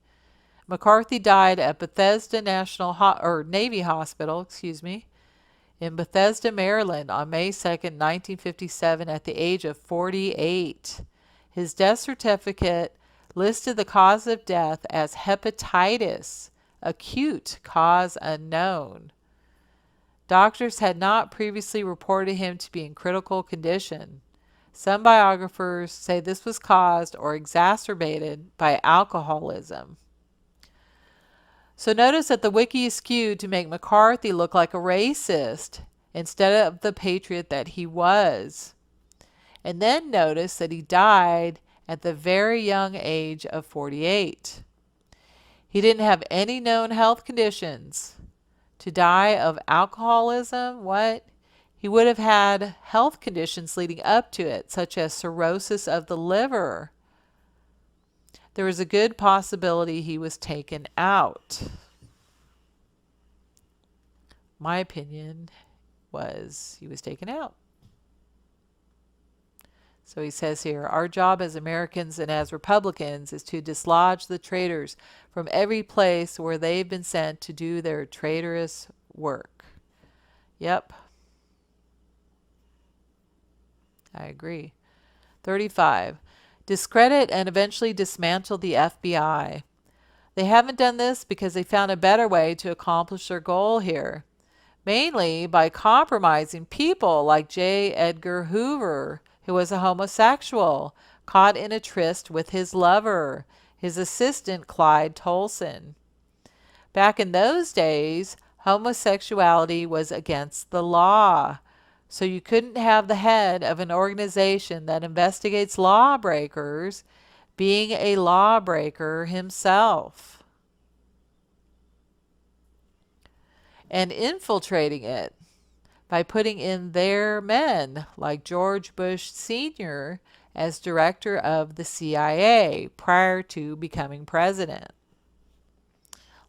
McCarthy died at Bethesda Navy Hospital, in Bethesda, Maryland on May 2, 1957 at the age of 48. His death certificate listed the cause of death as hepatitis, acute cause unknown. Doctors had not previously reported him to be in critical condition. Some biographers say this was caused or exacerbated by alcoholism. So notice that the wiki is skewed to make McCarthy look like a racist instead of the patriot that he was. And then notice that he died at the very young age of 48. He didn't have any known health conditions. To die of alcoholism, what? He would have had health conditions leading up to it, such as cirrhosis of the liver. There was a good possibility he was taken out. My opinion was he was taken out. So he says here, our job as Americans and as Republicans is to dislodge the traitors from every place where they've been sent to do their traitorous work. Yep. I agree. 35. Discredit and eventually dismantle the FBI. They haven't done this because they found a better way to accomplish their goal here, mainly by compromising people like J. Edgar Hoover, who was a homosexual, caught in a tryst with his lover. his assistant Clyde Tolson. Back in those days, homosexuality was against the law, so you couldn't have the head of an organization that investigates lawbreakers being a lawbreaker himself and infiltrating it by putting in their men like George Bush Sr. as director of the CIA prior to becoming president.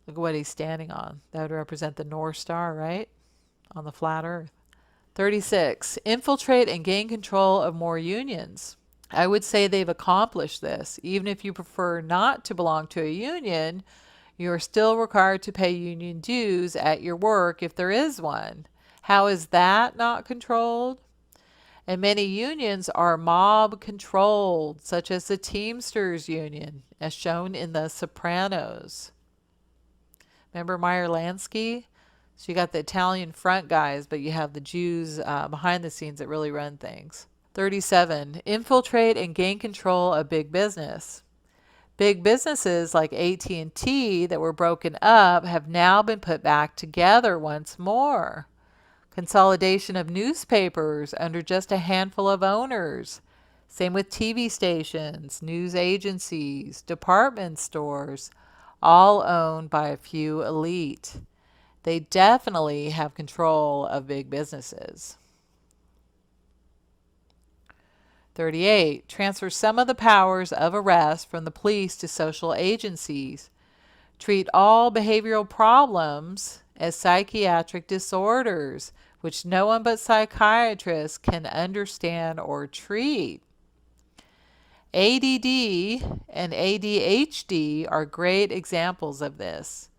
Look at what he's standing on. That would represent the North Star, right? On the flat earth. 36. Infiltrate and gain control of more unions. I would say they've accomplished this. Even if you prefer not to belong to a union, you are still required to pay union dues at your work if there is one. How is that not controlled? And many unions are mob controlled, such as the Teamsters Union, as shown in The Sopranos. Remember Meyer Lansky? So you got the Italian front guys, but you have the Jews behind the scenes that really run things. 37. Infiltrate and gain control of big business. Big businesses like AT&T that were broken up have now been put back together once more. Consolidation of newspapers under just a handful of owners. Same with TV stations, news agencies, department stores, all owned by a few elite. They definitely have control of big businesses. 38. Transfer some of the powers of arrest from the police to social agencies. Treat all behavioral problems as psychiatric disorders, which no one but psychiatrists can understand or treat. ADD and ADHD are great examples of this,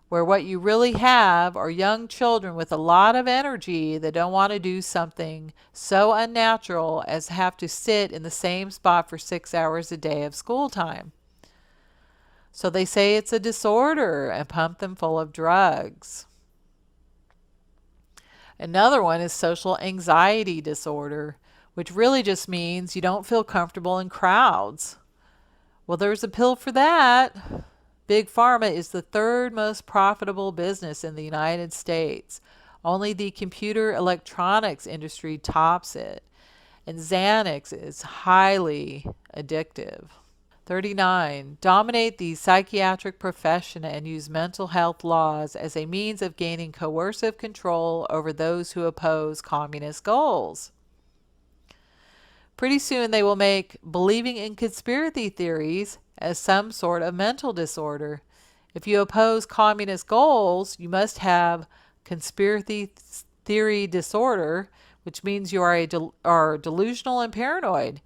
where what you really have are young children with a lot of energy that don't want to do something so unnatural as have to sit in the same spot for 6 hours a day of school time. So they say it's a disorder and pump them full of drugs. Another one is social anxiety disorder, which really just means you don't feel comfortable in crowds. Well, there's a pill for that. Big Pharma is the third most profitable business in the United States. Only the computer electronics industry tops it. And Xanax is highly addictive. 39. Dominate the psychiatric profession and use mental health laws as a means of gaining coercive control over those who oppose communist goals. Pretty soon they will make believing in conspiracy theories as some sort of mental disorder. If you oppose communist goals, you must have conspiracy theory disorder, which means you are delusional and paranoid.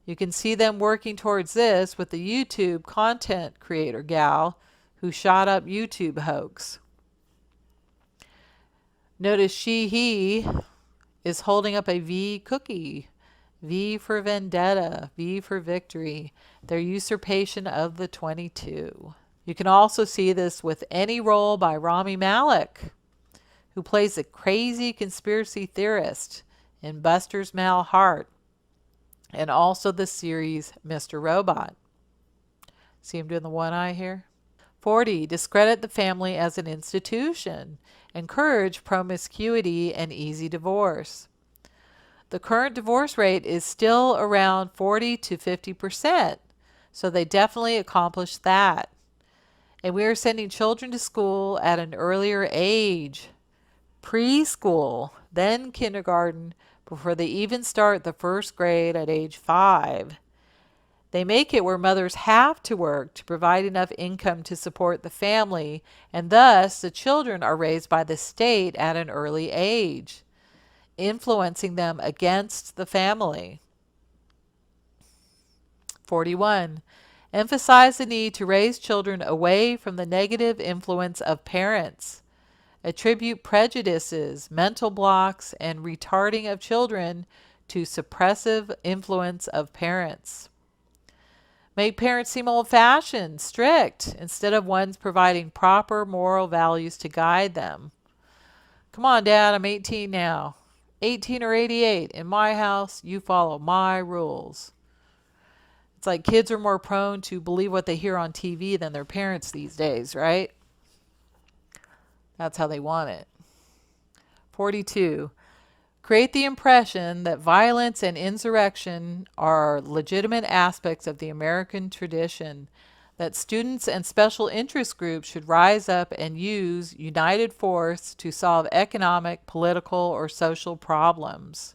You can see them working towards this with the YouTube content creator gal who shot up YouTube hoax. Notice he is holding up a V cookie. V for vendetta, V for victory, their usurpation of the 22. You can also see this with any role by Rami Malek, who plays a crazy conspiracy theorist in Buster's Malheart, and also the series Mr. Robot. See him doing the one eye here? 40. Discredit the family as an institution. Encourage promiscuity and easy divorce. The current divorce rate is still around 40 to 50%, so they definitely accomplished that. And we are sending children to school at an earlier age, preschool, then kindergarten, before they even start the first grade at age 5. They make it where mothers have to work to provide enough income to support the family, and thus the children are raised by the state at an early age, influencing them against the family. 41. Emphasize the need to raise children away from the negative influence of parents. Attribute prejudices, mental blocks, and retarding of children to suppressive influence of parents. Make parents seem old-fashioned, strict, instead of ones providing proper moral values to guide them. Come on, Dad, I'm 18 now. 18 or 88, in my house, you follow my rules. It's like kids are more prone to believe what they hear on TV than their parents these days, right? That's how they want it. 42. Create the impression that violence and insurrection are legitimate aspects of the American tradition, that students and special interest groups should rise up and use united force to solve economic, political, or social problems.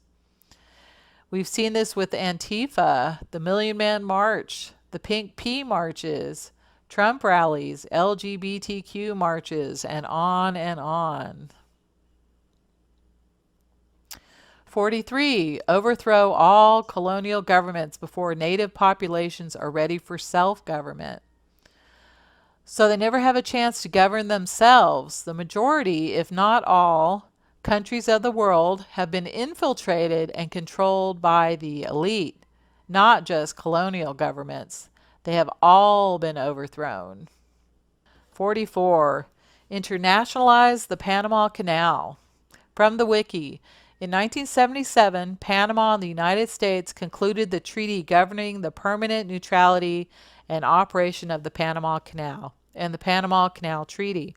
We've seen this with Antifa, the Million Man March, the Pink P marches, Trump rallies, LGBTQ marches, and on and on. 43. Overthrow all colonial governments before native populations are ready for self-government. So they never have a chance to govern themselves. The majority, if not all, countries of the world have been infiltrated and controlled by the elite, not just colonial governments. They have all been overthrown. 44. Internationalize the Panama Canal. From the Wiki. In 1977, Panama and the United States concluded the treaty governing the permanent neutrality and operation of the Panama Canal and the Panama Canal Treaty.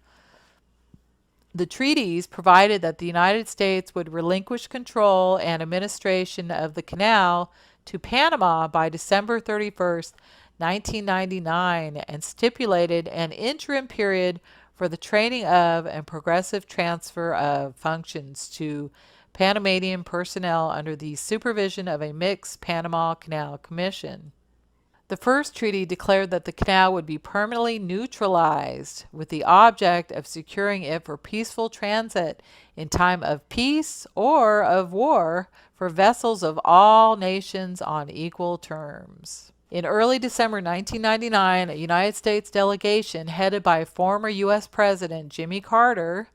The treaties provided that the United States would relinquish control and administration of the canal to Panama by December 31st, 1999, and stipulated an interim period for the training of and progressive transfer of functions to Panamanian personnel under the supervision of a mixed Panama Canal Commission. The first treaty declared that the canal would be permanently neutralized with the object of securing it for peaceful transit in time of peace or of war for vessels of all nations on equal terms. In early December 1999, a United States delegation headed by former U.S. President Jimmy Carter,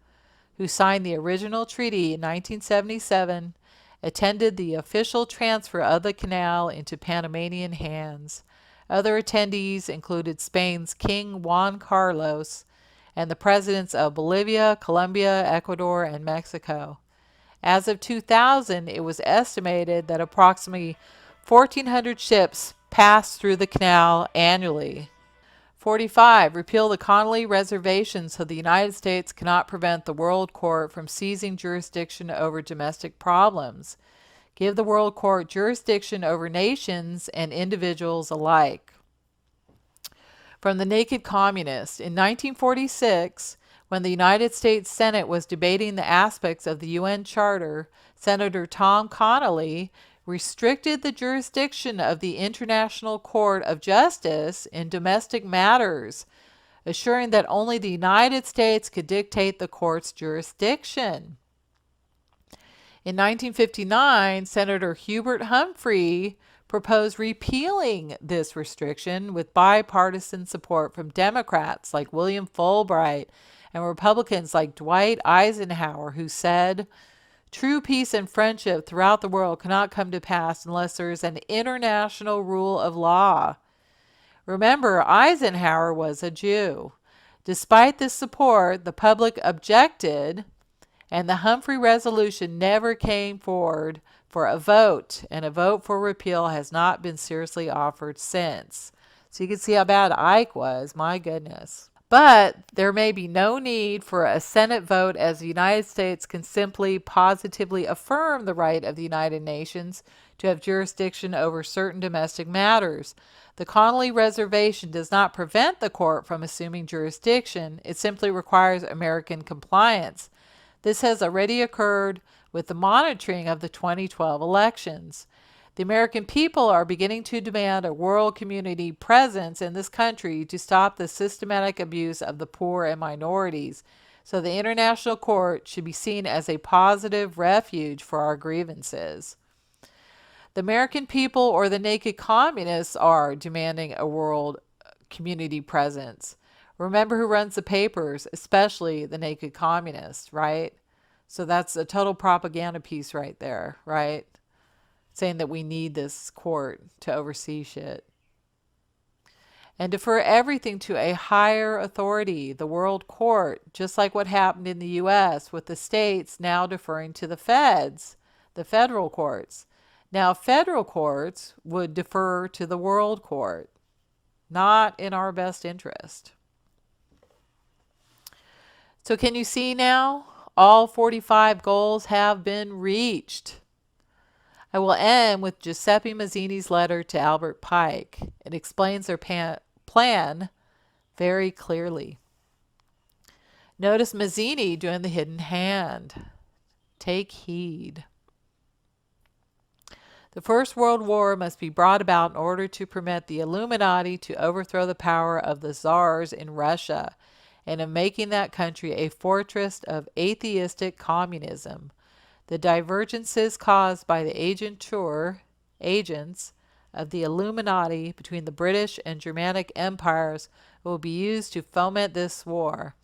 who signed the original treaty in 1977, attended the official transfer of the canal into Panamanian hands. Other attendees included Spain's King Juan Carlos and the presidents of Bolivia, Colombia, Ecuador, and Mexico. As of 2000, it was estimated that approximately 1,400 ships passed through the canal annually. 45. Repeal the Connolly Reservation so the United States cannot prevent the World Court from seizing jurisdiction over domestic problems. Give the World Court jurisdiction over nations and individuals alike. From the Naked Communist. In 1946, when the United States Senate was debating the aspects of the UN Charter, Senator Tom Connolly restricted the jurisdiction of the International Court of Justice in domestic matters, assuring that only the United States could dictate the court's jurisdiction. In 1959, Senator Hubert Humphrey proposed repealing this restriction with bipartisan support from Democrats like William Fulbright and Republicans like Dwight Eisenhower, who said, "True peace and friendship throughout the world cannot come to pass unless there is an international rule of law." Remember, Eisenhower was a Jew. Despite this support, the public objected, and the Humphrey resolution never came forward for a vote, and a vote for repeal has not been seriously offered since. So you can see how bad Ike was, my goodness. But there may be no need for a Senate vote, as the United States can simply positively affirm the right of the United Nations to have jurisdiction over certain domestic matters. The Connolly Reservation does not prevent the court from assuming jurisdiction. It simply requires American compliance. This has already occurred with the monitoring of the 2012 elections. The American people are beginning to demand a world community presence in this country to stop the systematic abuse of the poor and minorities. So the International Court should be seen as a positive refuge for our grievances. The American people or the naked communists are demanding a world community presence. Remember who runs the papers, especially the naked communists, right? So that's a total propaganda piece right there, right? Saying that we need this court to oversee shit. And defer everything to a higher authority, the World Court, just like what happened in the U.S. with the states now deferring to the feds, the federal courts. Now, federal courts would defer to the world court, not in our best interest. So can you see now? All 45 goals have been reached. I will end with Giuseppe Mazzini's letter to Albert Pike. It explains their plan very clearly. Notice Mazzini doing the hidden hand. Take heed. The First World War must be brought about in order to permit the Illuminati to overthrow the power of the czars in Russia and of making that country a fortress of atheistic communism. The divergences caused by the agents of the Illuminati between the British and Germanic empires will be used to foment this war.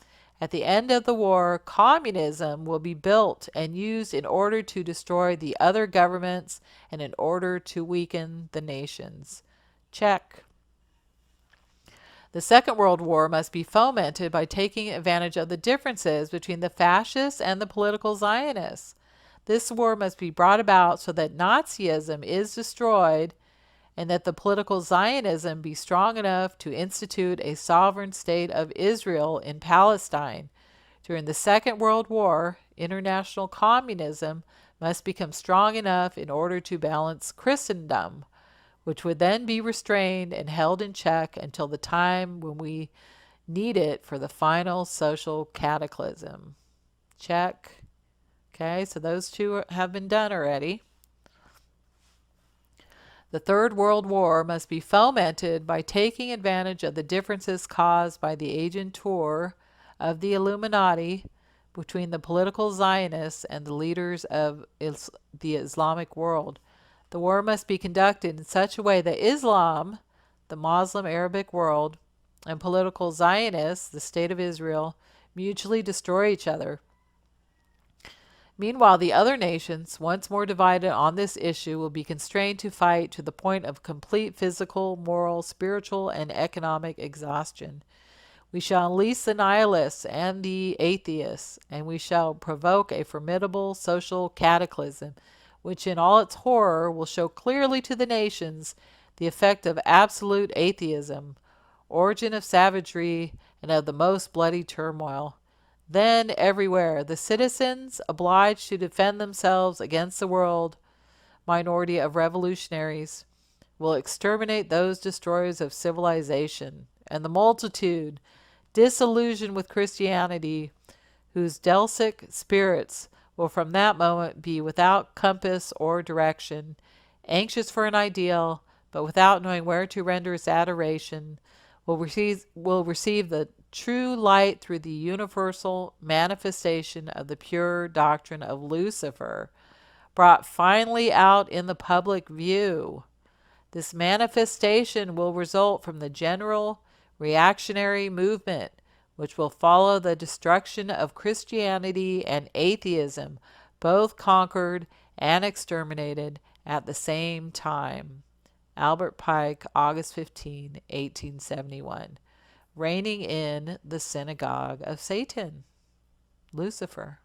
At the end of the war, communism will be built and used in order to destroy the other governments and in order to weaken the nations. Check. The Second World War must be fomented by taking advantage of the differences between the fascists and the political Zionists. This war must be brought about so that Nazism is destroyed and that the political Zionism be strong enough to institute a sovereign state of Israel in Palestine. During the Second World War, international communism must become strong enough in order to balance Christendom, which would then be restrained and held in check until the time when we need it for the final social cataclysm. Check. Okay, so those two have been done already. The Third World War must be fomented by taking advantage of the differences caused by the agentur of the Illuminati between the political Zionists and the leaders of the Islamic world. The war must be conducted in such a way that Islam, the Muslim Arabic world, and political Zionists, the State of Israel, mutually destroy each other. Meanwhile, the other nations, once more divided on this issue, will be constrained to fight to the point of complete physical, moral, spiritual, and economic exhaustion. We shall unleash the nihilists and the atheists, and we shall provoke a formidable social cataclysm, which in all its horror will show clearly to the nations the effect of absolute atheism, origin of savagery, and of the most bloody turmoil. Then everywhere the citizens, obliged to defend themselves against the world minority of revolutionaries, will exterminate those destroyers of civilization, and the multitude, disillusioned with Christianity, whose Delacroix spirits will from that moment be without compass or direction, anxious for an ideal, but without knowing where to render its adoration, will receive the true light through the universal manifestation of the pure doctrine of Lucifer, brought finally out in the public view. This manifestation will result from the general reactionary movement, which will follow the destruction of Christianity and atheism, both conquered and exterminated at the same time. Albert Pike, August 15, 1871. Reigning in the Synagogue of Satan, Lucifer.